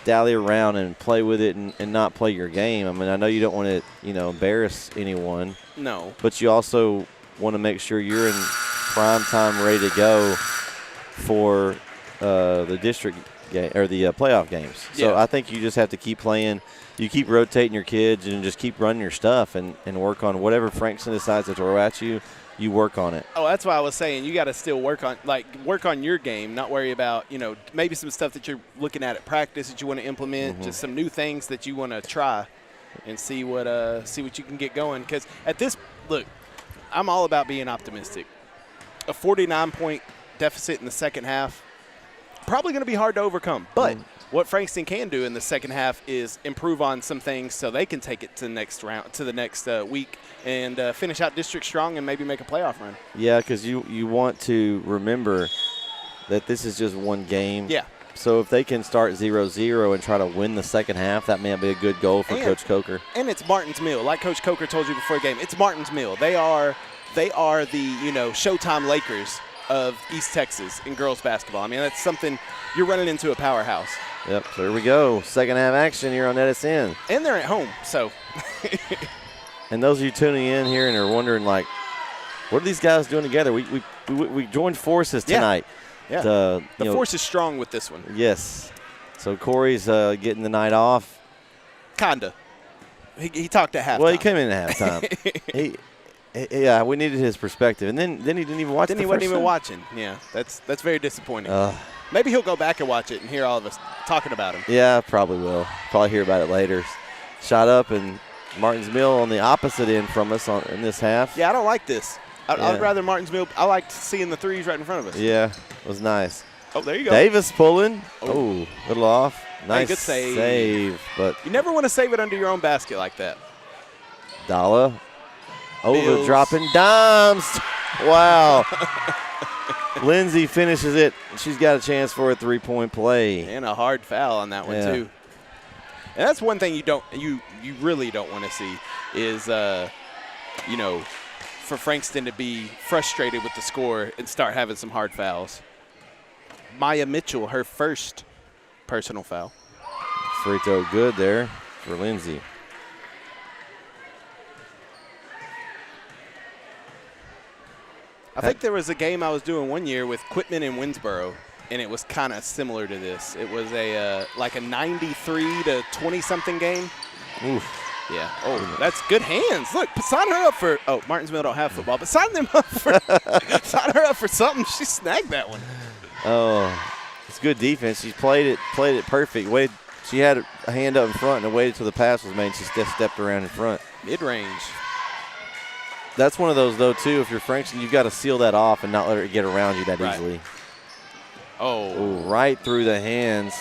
dally around and play with it and not play your game. I mean, I know you don't want to, embarrass anyone. No. But you also want to make sure you're in prime time, ready to go for the district game or the playoff games. So yeah. I think you just have to keep playing. You keep rotating your kids and just keep running your stuff and work on whatever Frankston decides to throw at you. You work on it. Oh, that's why I was saying you got to still work on your game, not worry about, maybe some stuff that you're looking at practice that you want to implement, just some new things that you want to try and see what you can get going. Because look, I'm all about being optimistic. A 49-point deficit in the second half, probably going to be hard to overcome. But what Frankston can do in the second half is improve on some things so they can take it to the next round, to the next week, and finish out district strong and maybe make a playoff run. Yeah, because you want to remember that this is just one game. Yeah. So if they can start 0-0 and try to win the second half, that may be a good goal for Coach Coker. And it's Martin's Mill. Like Coach Coker told you before the game, it's Martin's Mill. They are the, Showtime Lakers of East Texas in girls basketball. I mean, that's something, you're running into a powerhouse. Yep, so here we go. Second half action here on NETsn. And they're at home, so. And those of you tuning in here and are wondering, like, what are these guys doing together? We joined forces tonight. Yeah, the force is strong with this one. Yes. So Corey's getting the night off. Kinda. He talked at halftime. Well, he came in at halftime. Yeah, we needed his perspective. And then he didn't even watch Then the he first wasn't even time. watching. Yeah, that's very disappointing. Maybe he'll go back and watch it and hear all of us talking about him. Yeah, probably will. Probably hear about it later. Shot up, and Martin's Mill on the opposite end from us in this half. Yeah, I don't like this. I'd rather Martin's Mill. I liked seeing the threes right in front of us. Yeah, it was nice. Oh, there you go. Davis pulling. Oh, little off. Nice good save. But you never want to save it under your own basket like that. Dalla over dropping dimes. Wow. Lindsay finishes it. She's got a chance for a three-point play. And a hard foul on that one, too. And that's one thing you really don't want to see is, for Frankston to be frustrated with the score and start having some hard fouls. Maya Mitchell, her first personal foul. Free throw good there for Lindsay. I think there was a game I was doing one year with Quitman and Winsboro, and it was kind of similar to this. It was a 93 to 20-something game. Oof. Yeah. Oh, that's good hands. Look, sign her up for. Oh, Martinsville don't have football, but sign them up for. Sign her up for something. She snagged that one. Oh, it's good defense. She played it perfect. She had a hand up in front and waited till the pass was made. She stepped around in front. Mid-range. That's one of those, though, too. If you're Frankston, you've got to seal that off and not let her get around you that easily. Oh, right through the hands.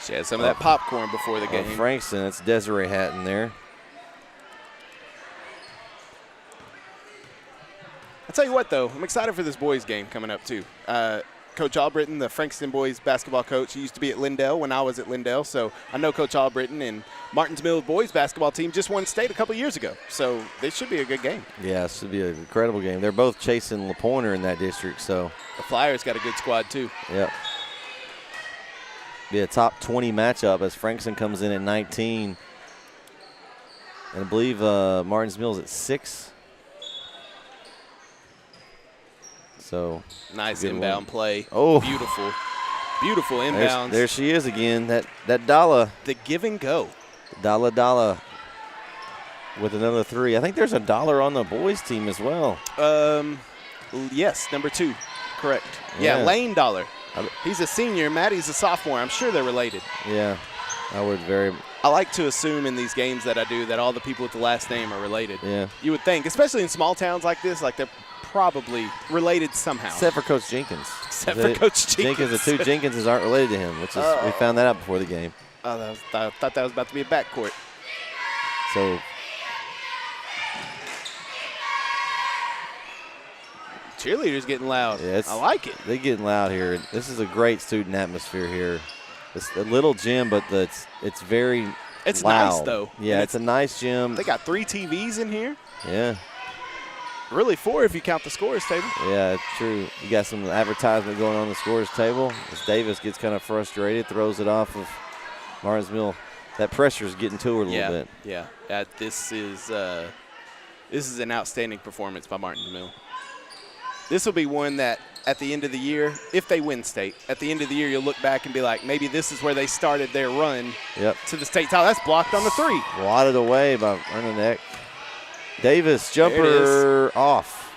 She had some of that popcorn before the game. Frankston, it's Desiree Hatton there. I'll tell you what, though, I'm excited for this boys game coming up, too. Coach Albritton, the Frankston boys basketball coach, he used to be at Lindell when I was at Lindell, so I know Coach Albritton, and Martins Mill boys basketball team just won state a couple years ago, so this should be a good game. Yeah, it should be an incredible game. They're both chasing LaPointer in that district, so. The Flyers got a good squad, too. Yep. Be a top 20 matchup as Frankston comes in at 19. And I believe Martins Mill's at 6. So nice inbound play. Oh, beautiful inbounds. There she is again. That Dalla. The give and go. Dalla with another three. I think there's a dollar on the boys team as well. Yes, number 2. Correct. Yeah, Lane Dollar. He's a senior. Maddie's a sophomore. I'm sure they're related. Yeah, I like to assume in these games that I do that all the people with the last name are related. Yeah. You would think, especially in small towns like this, like they're probably related somehow. Except for Coach Jenkins. Coach Jenkins. The two Jenkinses aren't related to him, which is we found that out before the game. Oh, I thought that was about to be a backcourt. So cheerleaders getting loud. Yeah, I like it. They're getting loud here. This is a great student atmosphere here. It's a little gym, but it's very It's loud. nice, though. Yeah, it's a nice gym. They got 3 TVs in here. Yeah. Really 4 if you count the scores table. Yeah, it's true. You got some advertisement going on the scores table. As Davis gets kind of frustrated, throws it off of Martins Mill. That pressure is getting to her a little bit. Yeah. This is an outstanding performance by Martins Mill. This will be one that at the end of the year, if they win state, at the end of the year you'll look back and be like, maybe this is where they started their run to the state title. That's blocked on the 3. Wadded away by Ernanek. Davis, jumper off.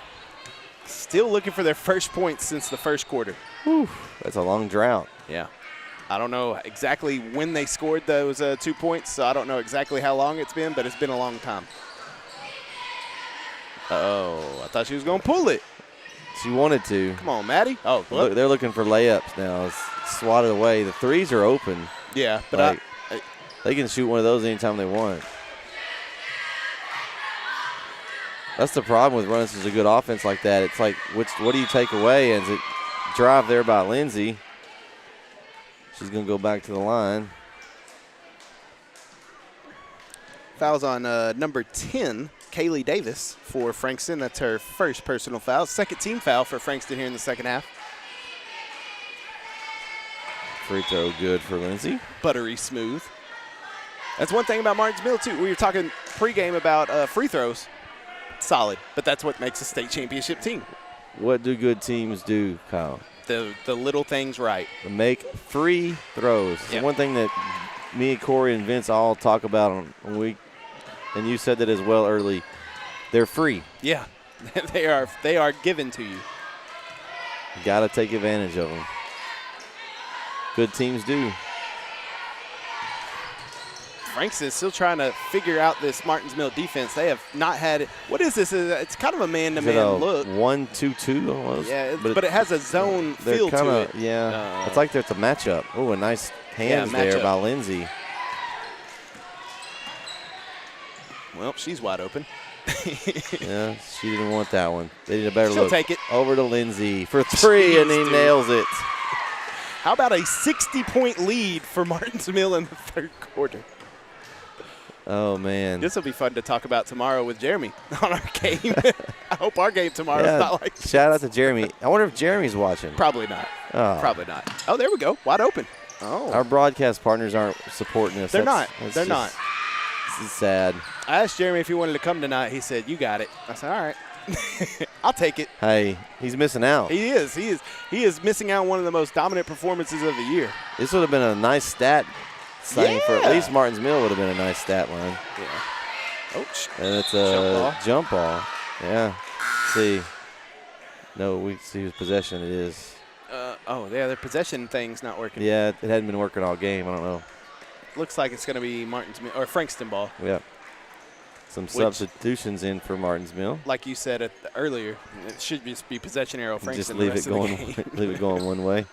Still looking for their first points since the first quarter. Whew, that's a long drought. Yeah. I don't know exactly when they scored those 2 points, so I don't know exactly how long it's been, but it's been a long time. I thought she was going to pull it. She wanted to. Come on, Maddie. Oh, look, they're looking for layups now. It's swatted away. The threes are open. Yeah, but Like, they can shoot one of those anytime they want. That's the problem with running such a good offense like that. It's like, what do you take away? And is it drive there by Lindsay? She's going to go back to the line. Fouls on number 10, Kaylee Davis for Frankston. That's her first personal foul. Second team foul for Frankston here in the second half. Free throw good for Lindsay. Buttery smooth. That's one thing about Martins Mill, too. We were talking pregame about free throws. Solid, but that's what makes a state championship team. What do good teams do, Kyle? The little things right. Make free throws. It's Yep. one thing that me, Corey, and Vince all talk about on week, and you said that as well early. They're free. Yeah, they are given to you. You got to take advantage of them. Good teams do. Frankston is still trying to figure out this Martins Mill defense. They have not had – what is this? It's kind of a man-to-man look. 1-2-2 almost. Yeah, but it has a zone feel to it. Yeah, it's like there's a matchup. Oh, a nice hands there matchup. by Lindsay. Well, she's wide open. Yeah, she didn't want that one. They need a better She'll look. take it. Over to Lindsay for three, and he Jeez, dude. nails it. How about a 60-point lead for Martins Mill in the third quarter? Oh, man. This will be fun to talk about tomorrow with Jeremy on our game. I hope our game tomorrow is not like this. Shout out to Jeremy. I wonder if Jeremy's watching. Probably not. Oh. Probably not. Oh, there we go. Wide open. Oh. Our broadcast partners aren't supporting us. They're That's not. just- This is sad. I asked Jeremy if he wanted to come tonight. He said, you got it. I said, all right. I'll take it. Hey, he's missing out. He is missing out on one of the most dominant performances of the year. This would have been a nice stat signing for at Yeah. least Martins Mill would have been a nice stat line. Yeah. Ouch. And it's a jump ball. Yeah. Let's see. No, we see whose possession it is. Oh, yeah, their possession thing's not working. Yeah, it hadn't been working all game. I don't know. Looks like it's going to be Martins Mill or Frankston ball. Yeah. Some substitutions in for Martins Mill. Like you said earlier, it should just be possession arrow Just Frankston. leave the it rest of the going. game. Leave it going one way.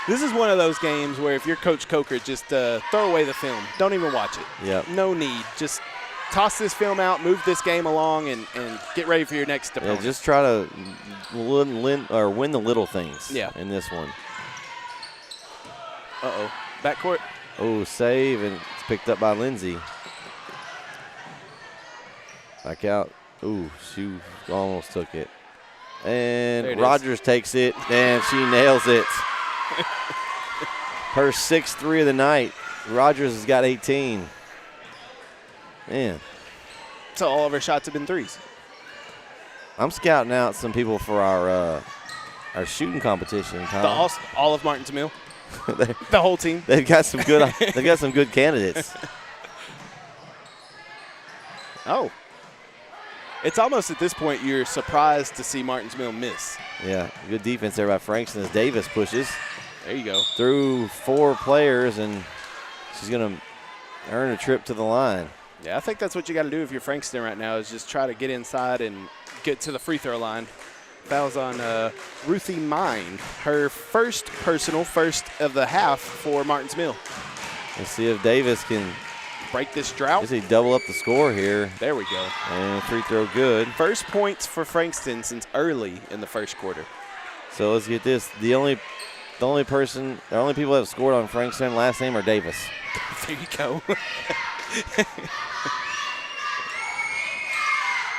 This is one of those games where if you're Coach Coker, just throw away the film. Don't even watch it. Yep. No need. Just toss this film out, move this game along, and get ready for your next Yeah, opponent. just try to win the little things. Yeah. In this one. Uh-oh. Backcourt. Oh, save, and it's picked up by Lindsay. Back out. Ooh, she almost took it. There it And is. Rogers takes it, and she nails it. Her 6th-3 of the night. Rogers has got 18. Man, So all of her shots have been threes. I'm scouting out some people for our shooting competition. Kyle. All of Martins Mill. They- The whole team. They've got some good. They've got some good candidates. Oh. It's almost at this point you're surprised to see Martins Mill miss. Yeah, good defense there by Frankston as Davis pushes There you go. through 4 players, and she's going to earn a trip to the line. Yeah, I think that's what you got to do if you're Frankston right now is just try to get inside and get to the free throw line. Fouls on Ruthie Mind, her first personal, first of the half for Martins Mill. Let's see if Davis can Break this drought. double up the score here. There we go. And free throw good. First points for Frankston since early in the first quarter. So let's get this. The only people that have scored on Frankston last name are Davis. There you go.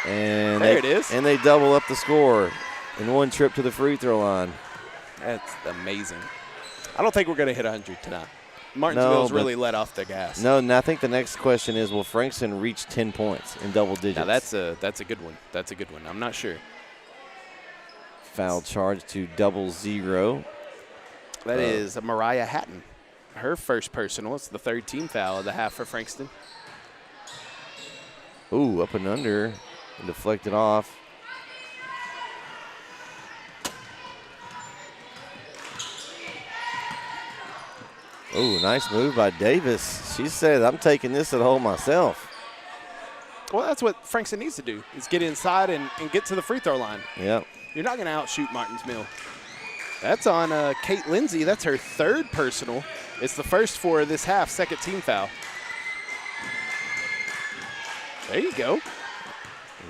And There it is. And they double up the score in one trip to the free throw line. That's amazing. I don't think we're going to hit 100 tonight. Martins No, Mill's but- really let off the gas. No, and I think the next question is, will Frankston reach 10 points in double digits? Now that's a good one. That's a good one. I'm not sure. Foul charge to 00. That is Mariah Hatton. Her first personal. It's the third team foul of the half for Frankston. Ooh, up and under. And deflected off. Ooh, nice move by Davis. She said, I'm taking this at home myself. Well, that's what Frankston needs to do is get inside and get to the free throw line. Yep. You're not going to outshoot Martins Mill. That's on Kate Lindsay. That's her 3rd personal. It's the first for this half, 2nd team foul. There you go.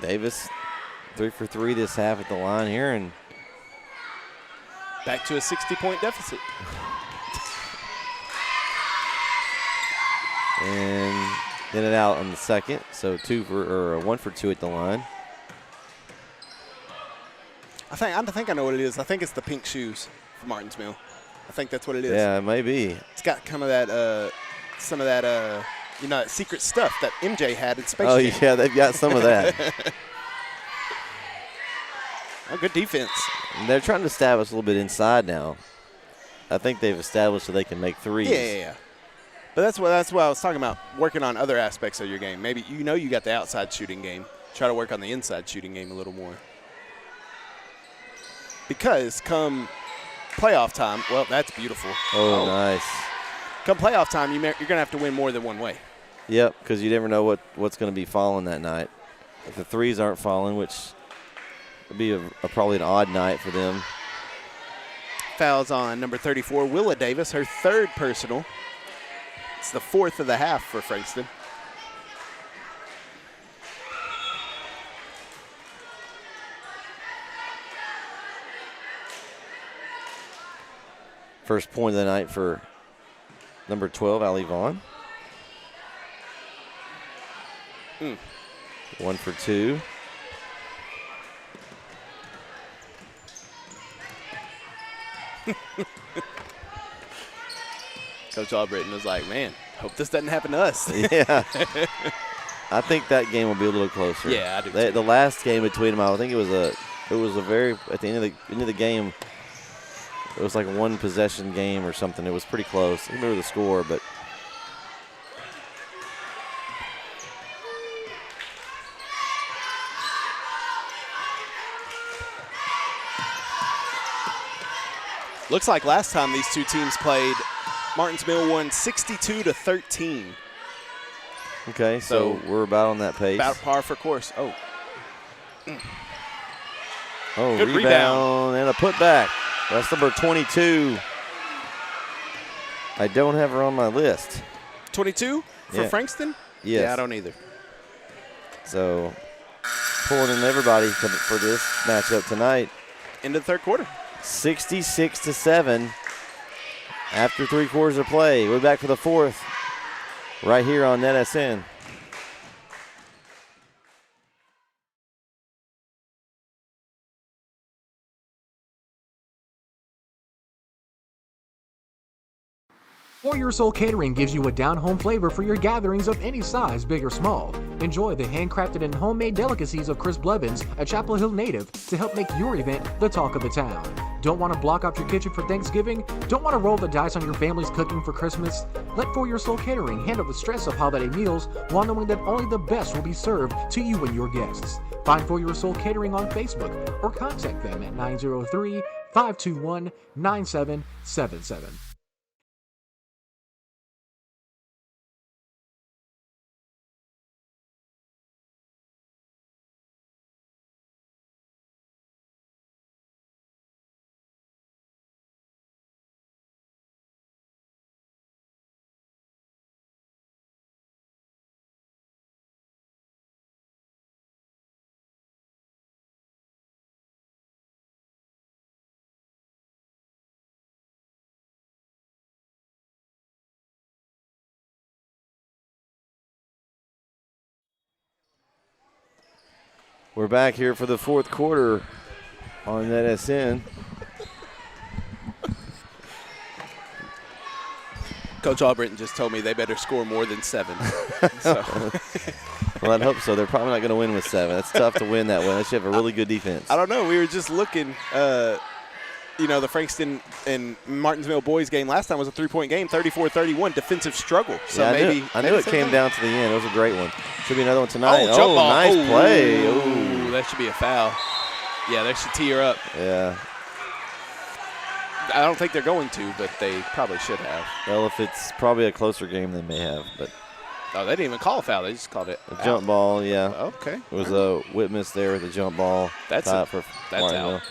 Davis 3 for 3 this half at the line here, and back to a 60-point deficit. And in and out on the second, so 1 for 2 at the line. I think I know what it is. I think it's the pink shoes for Martins Mill. I think that's what it is. Yeah, it may be. It's got kind of that, some of that, that secret stuff that MJ had in Space Jam. Oh, yeah, they've got some of that. Oh, good defense. And they're trying to establish a little bit inside now. I think they've established that they can make threes. Yeah. But that's what I was talking about, working on other aspects of your game. Maybe you got the outside shooting game. Try to work on the inside shooting game a little more. Because come playoff time, well, that's beautiful. Oh, nice. Come playoff time, you're going to have to win more than one way. Yep, because you never know what's going to be falling that night. If the threes aren't falling, which would be probably an odd night for them. Fouls on number 34, Willa Davis, her 3rd personal. It's the 4th of the half for Frankston. First point of the night for number 12, Ali Vaughn. 1 for 2. Coach Albritton was like, man, hope this doesn't happen to us. Yeah. I think that game will be a little closer. Yeah, I do too. The last game between them, I think it was a very, at the end of the game, it was like a 1 possession game or something. It was pretty close. I don't remember the score, but looks like last time these two teams played, Martins Mill won 62-13. okay, so we're about on that pace. About par for course. Oh, good rebound and a putback. That's number 22. I don't have her on my list. 22 for Frankston? Yes. Yeah, I don't either. So pulling in everybody for this matchup tonight. Into the 3rd quarter. 66-7 after 3 quarters of play. We're back for the 4th right here on NETsn. For Your Soul Catering gives you a down-home flavor for your gatherings of any size, big or small. Enjoy the handcrafted and homemade delicacies of Chris Blevins, a Chapel Hill native, to help make your event the talk of the town. Don't want to block off your kitchen for Thanksgiving? Don't want to roll the dice on your family's cooking for Christmas? Let For Your Soul Catering handle the stress of holiday meals while knowing that only the best will be served to you and your guests. Find For Your Soul Catering on Facebook or contact them at 903-521-9777. We're back here for the 4th quarter on NETsn. Coach Albritton just told me they better score more than 7. So. Well, I'd hope so. They're probably not going to win with 7. It's tough to win that way unless you have a really good defense. I don't know. We were just looking, the Frankston and Martinsville boys game last time was a 3-point game, 34-31, defensive struggle. So yeah, I knew it came down to the end. It was a great one. Should be another one tonight. Oh, jump ball. Nice play. Ooh, that should be a foul. Yeah, that should tee her up. Yeah. I don't think they're going to, but they probably should have. Well, if it's probably a closer game, they may have. But oh, they didn't even call a foul. They just called it a jump ball, yeah. Okay. It was a Whitmus there with a jump ball. That's for out.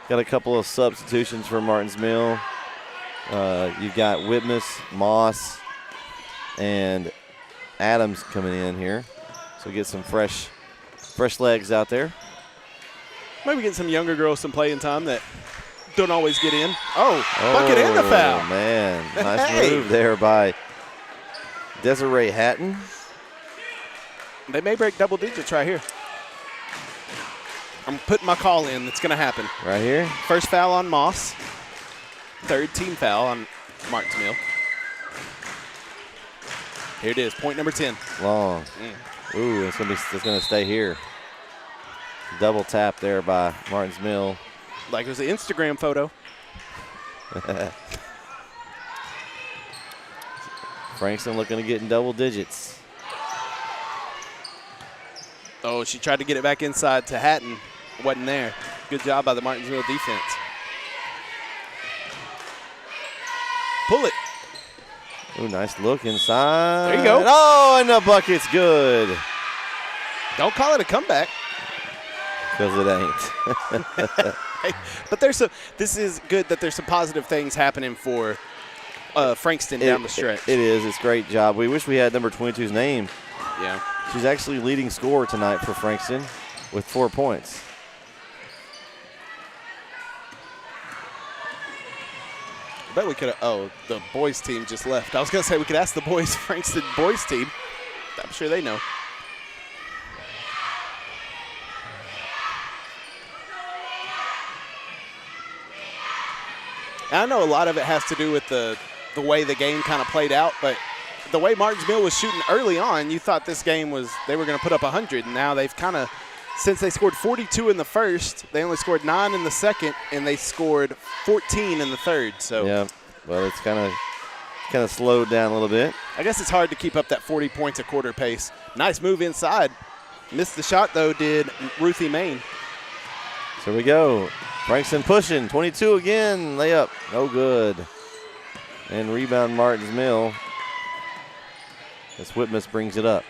Got a couple of substitutions for Martin's Mill. You've got Whitmus, Moss, and Adams coming in here. So get some fresh legs out there. Maybe get some younger girls some playing time that don't always get in. Bucket and the foul. Oh, man. Nice move there by Desiree Hatton. They may break double digits right here. I'm putting my call in. It's going to happen. Right here? First foul on Moss. Third team foul on Martin's Mill. Here it is, point number 10. Long. Ooh, it's gonna stay here. Double tap there by Martin's Mill. Like it was an Instagram photo. Frankston looking to get in double digits. Oh, she tried to get it back inside to Hatton. Wasn't there. Good job by the Martinsville defense. Pull it. Ooh, nice look inside. There you go. Oh, and the bucket's good. Don't call it a comeback. Because it ain't. Hey, but this is good that there's some positive things happening for Frankston down the stretch. It is. It's a great job. We wish we had number 22's name. Yeah. She's actually leading scorer tonight for Frankston with 4 points. I bet we could have. Oh, the boys team just left. I was going to say we could ask the Frankston boys team. I'm sure they know. I know a lot of it has to do with the way the game kind of played out, but the way Martin's Mill was shooting early on, you thought this game they were going to put up 100, and now they've kind of, since they scored 42 in the first, they only scored 9 in the second, and they scored 14 in the third. So yeah, well, it's kind of slowed down a little bit. I guess it's hard to keep up that 40 points a quarter pace. Nice move inside. Missed the shot, though, did Ruthie Main. So we go. Frankston pushing. 22 again. Layup. No good. And rebound Martin's Mill. As Whitmus brings it up.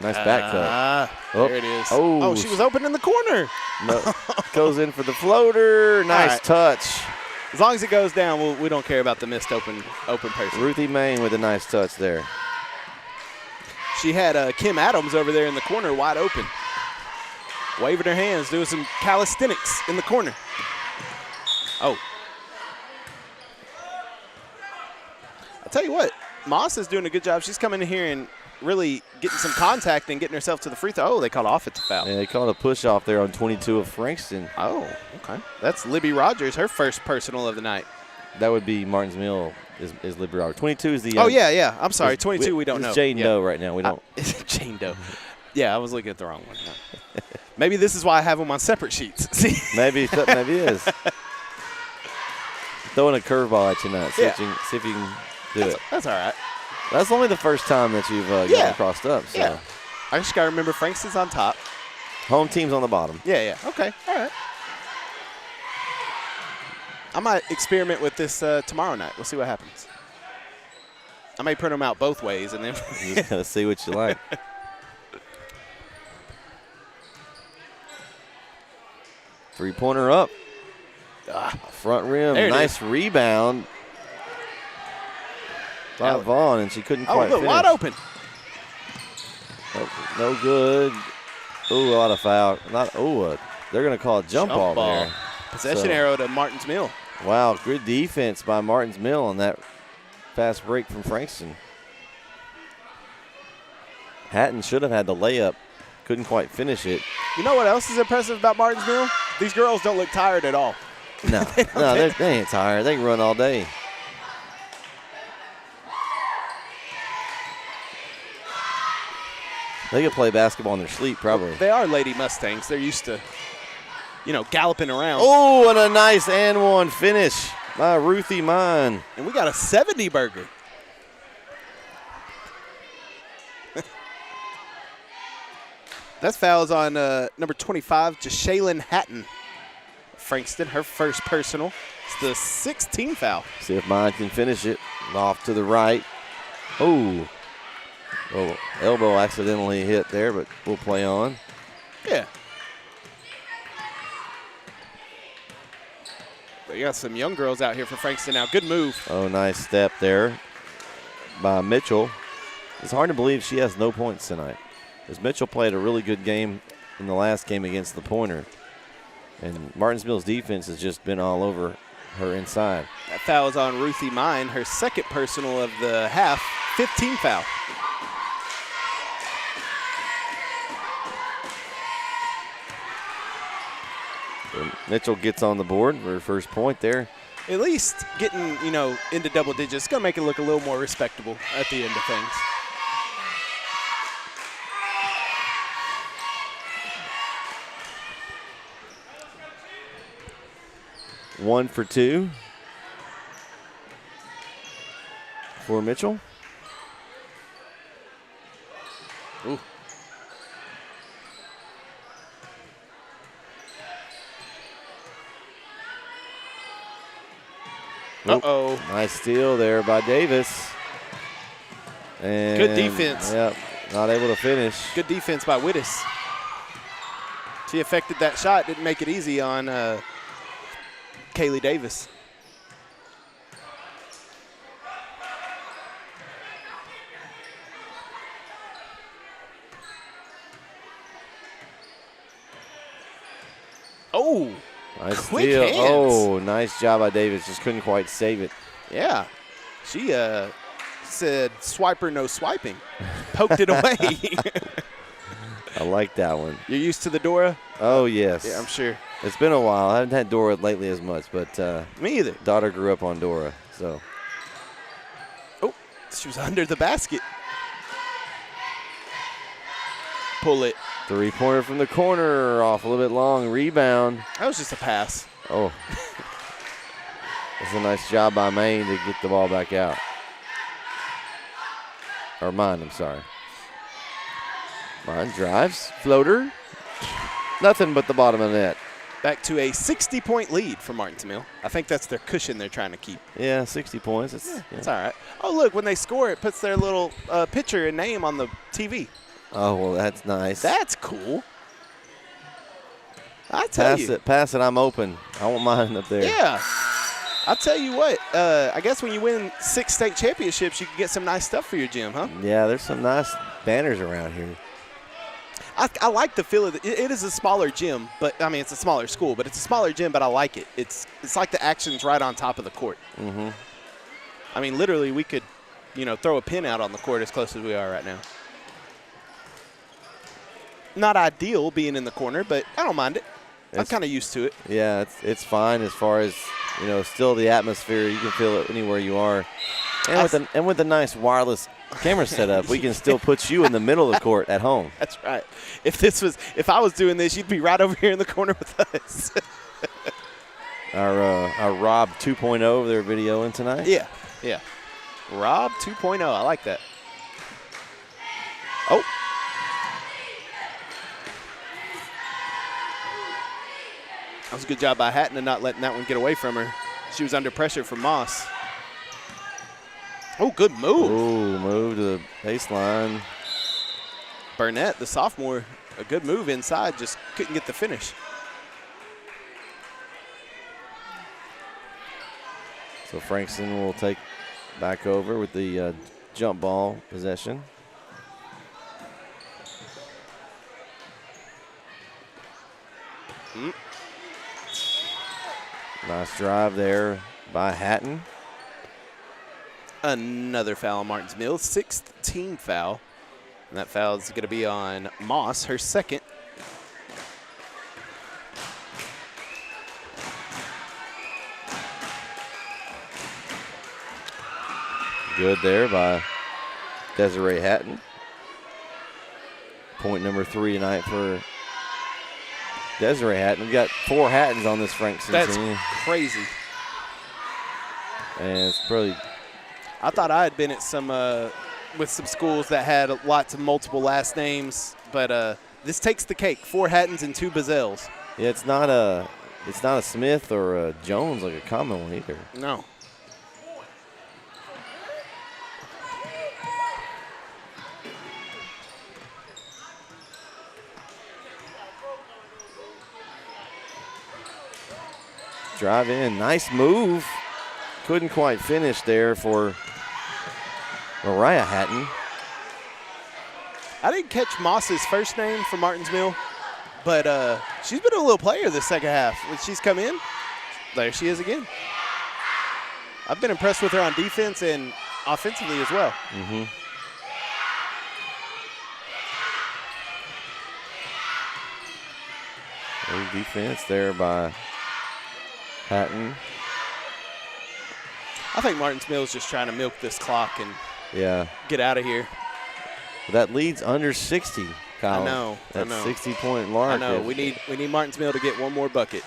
Nice back cut. There it is. Oh, she was open in the corner. No, goes in for the floater. Nice touch. As long as it goes down, we don't care about the missed open person. Ruthie Main with a nice touch there. She had Kim Adams over there in the corner wide open. Waving her hands, doing some calisthenics in the corner. Oh. I'll tell you what, Moss is doing a good job. She's coming in here and really getting some contact and getting herself to the free throw. Oh, they called offensive foul. Yeah, they called a push off there on 22 of Frankston. Oh, okay. That's Libby Rogers, her first personal of the night. That would be Martin's Mill is Libby Rogers. 22 is the. Oh, yeah. I'm sorry. 22 we don't know. It's Jane Doe right now. We don't. It's Jane Doe. Yeah, I was looking at the wrong one. No. Maybe this is why I have them on separate sheets. See? Maybe it is. Throwing a curveball at you now. See if you can do it. That's all right. That's only the first time that you've gone crossed up. So. Yeah. I just got to remember Frankston's on top. Home team's on the bottom. Yeah. Okay. All right. I might experiment with this tomorrow night. We'll see what happens. I may print them out both ways and then you just gotta see what you like. Three-pointer up. Front rim. Nice rebound by Vaughn, and she couldn't quite finish. Wide open. Oh, no good. Ooh, a lot of foul. They're going to call a jump ball there. Possession arrow to Martin's Mill. Wow, good defense by Martin's Mill on that fast break from Frankston. Hatton should have had the layup. Couldn't quite finish it. You know what else is impressive about Martin's Mill? These girls don't look tired at all. No, they ain't tired. They can run all day. They could play basketball in their sleep, probably. They are Lady Mustangs. They're used to, galloping around. Oh, and a nice and one finish by Ruthie Mine. And we got a 70 burger. That foul's on number 25, Jashaylin Hatton. Frankston, her first personal. It's the 16th foul. See if Mine can finish it. Off to the right. Oh, Well, elbow accidentally hit there, but we'll play on. Yeah. They got some young girls out here for Frankston now. Good move. Oh, nice step there by Mitchell. It's hard to believe she has no points tonight, because Mitchell played a really good game in the last game against the Pointer. And Martinsville's defense has just been all over her inside. That foul is on Ruthie Mine, her second personal of the half, 15 foul. Mitchell gets on the board for her first point there. At least getting, into double digits, going to make it look a little more respectable at the end of things. One for two for Mitchell. Ooh. Uh-oh. Nice steal there by Davis. And good defense. Yep, not able to finish. Good defense by Wittes. She affected that shot, didn't make it easy on Kaylee Davis. Oh, nice quick steal. hands. Oh, nice job by Davis. Just couldn't quite save it. Yeah. She said, swiper, no swiping. Poked it away. I like that one. You're used to the Dora? Oh, yes. Yeah, I'm sure. It's been a while. I haven't had Dora lately as much, but Me either. daughter grew up on Dora, so. Oh, she was under the basket. Pull it. Three-pointer from the corner, off a little bit long, rebound. That was just a pass. Oh. That's a nice job by Maine to get the ball back out. Or Mine, I'm sorry. Mine drives, floater. Nothing but the bottom of the net. Back to a 60-point lead for Martinsville. I think that's their cushion they're trying to keep. Yeah, 60 points. It's all right. Oh, look, when they score, it puts their little picture and name on the TV. Oh, well, that's nice. That's cool. I tell you. Pass it, I'm open. I want mine up there. Yeah. I'll tell you what, I guess when you win 6 state championships, you can get some nice stuff for your gym, huh? Yeah, there's some nice banners around here. I like the feel of it. It is a smaller gym, but I mean, it's a smaller school, but it's a smaller gym, but I like it. It's like the action's right on top of the court. Mm-hmm. I mean, literally, we could, throw a pin out on the court as close as we are right now. Not ideal being in the corner, but I don't mind it. I'm kind of used to it. Yeah, it's fine as far as, still the atmosphere. You can feel it anywhere you are. And with a nice wireless camera setup, we can still put you in the middle of the court at home. That's right. If I was doing this, you'd be right over here in the corner with us. Our Rob 2.0, they're videoing tonight. Yeah. Rob 2.0, I like that. Oh. That was a good job by Hatton and not letting that one get away from her. She was under pressure from Moss. Oh, good move. Ooh, move to the baseline. Burnett, the sophomore, a good move inside, just couldn't get the finish. So Frankston will take back over with the jump ball possession. Nice drive there by Hatton. Another foul on Martinsville, 6th team foul. And that foul is going to be on Moss, her second. Good there by Desiree Hatton. Point number 3 tonight for Desiree Hatton. We've got 4 Hattons on this Frankston team. That's crazy. And it's probably... I thought I had been at some with some schools that had lots of multiple last names, but this takes the cake. 4 Hattons and 2 Bazelles. Yeah, it's not a Smith or a Jones like a common one either. No. Drive in. Nice move. Couldn't quite finish there for Mariah Hatton. I didn't catch Moss's first name for Martins Mill, but she's been a little player this second half. When she's come in, there she is again. I've been impressed with her on defense and offensively as well. Mm-hmm. Good defense there by Hatton. I think Martins Mill is just trying to milk this clock and get out of here. That leads under 60, Kyle. I know. That 60-point mark. I know. We need Martins Mill to get one more bucket.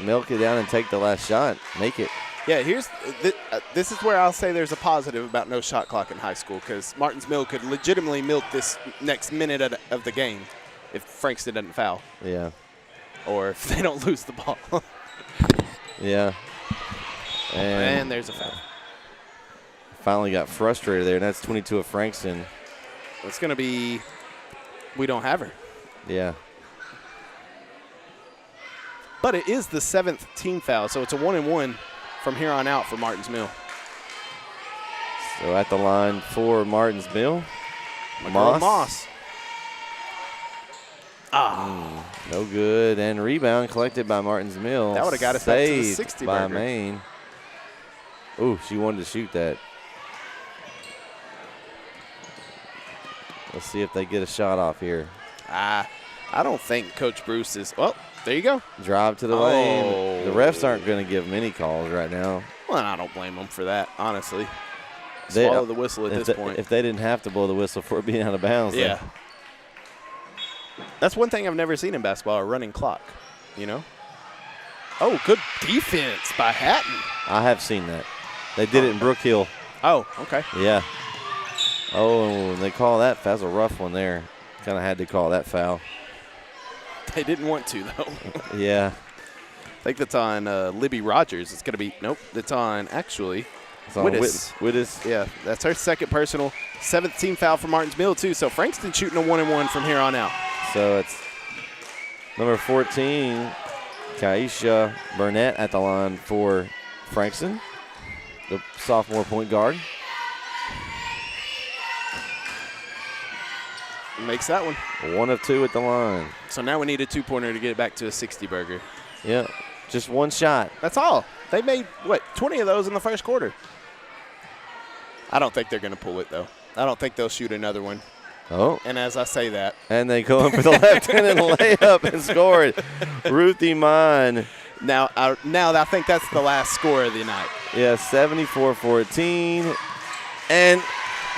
Milk it down and take the last shot. Make it. Yeah, this is where I'll say there's a positive about no shot clock in high school, because Martins Mill could legitimately milk this next minute of the game if Frankston doesn't foul. Yeah. Or if they don't lose the ball. Yeah. And there's a foul. Finally got frustrated there, and that's 22 of Frankston. It's going to be – we don't have her. Yeah. But it is the 7th team foul, so it's a 1-and-1 from here on out for Martins Mill. So at the line for Martins Mill, Moss. No good. And rebound collected by Martins Mill. That would have got us back to the Saved 60 by burger. Maine. Ooh, she wanted to shoot that. Let's see if they get a shot off here. I don't think Coach Bruce is – well, there you go. Drive to the lane. The refs aren't going to give them any calls right now. Well, I don't blame them for that, honestly. Swallow the whistle at this point. If they didn't have to blow the whistle for it being out of bounds. Yeah. That's one thing I've never seen in basketball, a running clock, you know? Oh, good defense by Hatton. I have seen that. They did it in Brook Hill. Oh, okay. Yeah. Oh, and they call that. That's a rough one there. Kind of had to call that foul. They didn't want to, though. Yeah. I think that's on Libby Rogers. It's going to be – nope, that's on actually Wittes. Wittes. Yeah, that's her second personal. 7th team foul for Martins Mill, too. So Frankston shooting a 1-and-1 from here on out. So it's number 14, Kaisha Burnett at the line for Frankston, the sophomore point guard. Makes that one. 1 of 2 at the line. So now we need a 2-pointer to get it back to a 60 burger. Yeah, just one shot. That's all. They made, 20 of those in the first quarter. I don't think they're going to pull it, though. I don't think they'll shoot another one. Oh. And as I say that. And they go in for the left-handed layup and score it. Ruthie Mine. Now I think that's the last score of the night. Yeah, 74-14. And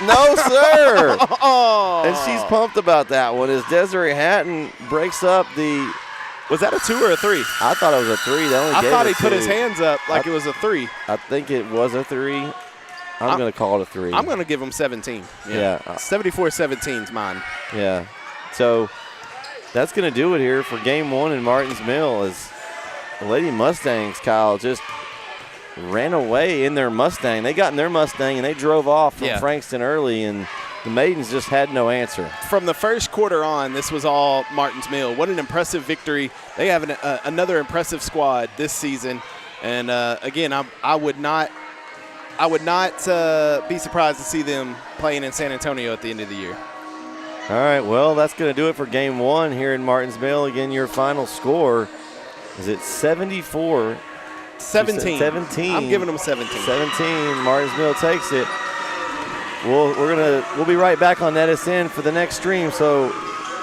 no, sir. Oh. And she's pumped about that one as Desiree Hatton breaks up the – was that a 2 or a 3? I thought it was a 3. They only I gave thought it he put 2. his hands up like it was a 3. I think it was a 3. I'm going to call it a 3. I'm going to give him 17. Yeah. 74-17 is mine. Yeah. So that's going to do it here for game 1 in Martins Mill as the Lady Mustangs, Kyle, just ran away in their Mustang. They got in their Mustang and they drove off from Frankston early, and the Maidens just had no answer. From the first quarter on, this was all Martins Mill. What an impressive victory. They have another impressive squad this season. And, again, I would not be surprised to see them playing in San Antonio at the end of the year. All right, well, that's going to do it for game 1 here in Martins Mill. Again, your final score is it 74? 17. 17. I'm giving them 17. 17. Martins Mill takes it. We'll be right back on NETsn for the next stream, so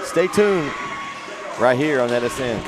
stay tuned right here on NETsn.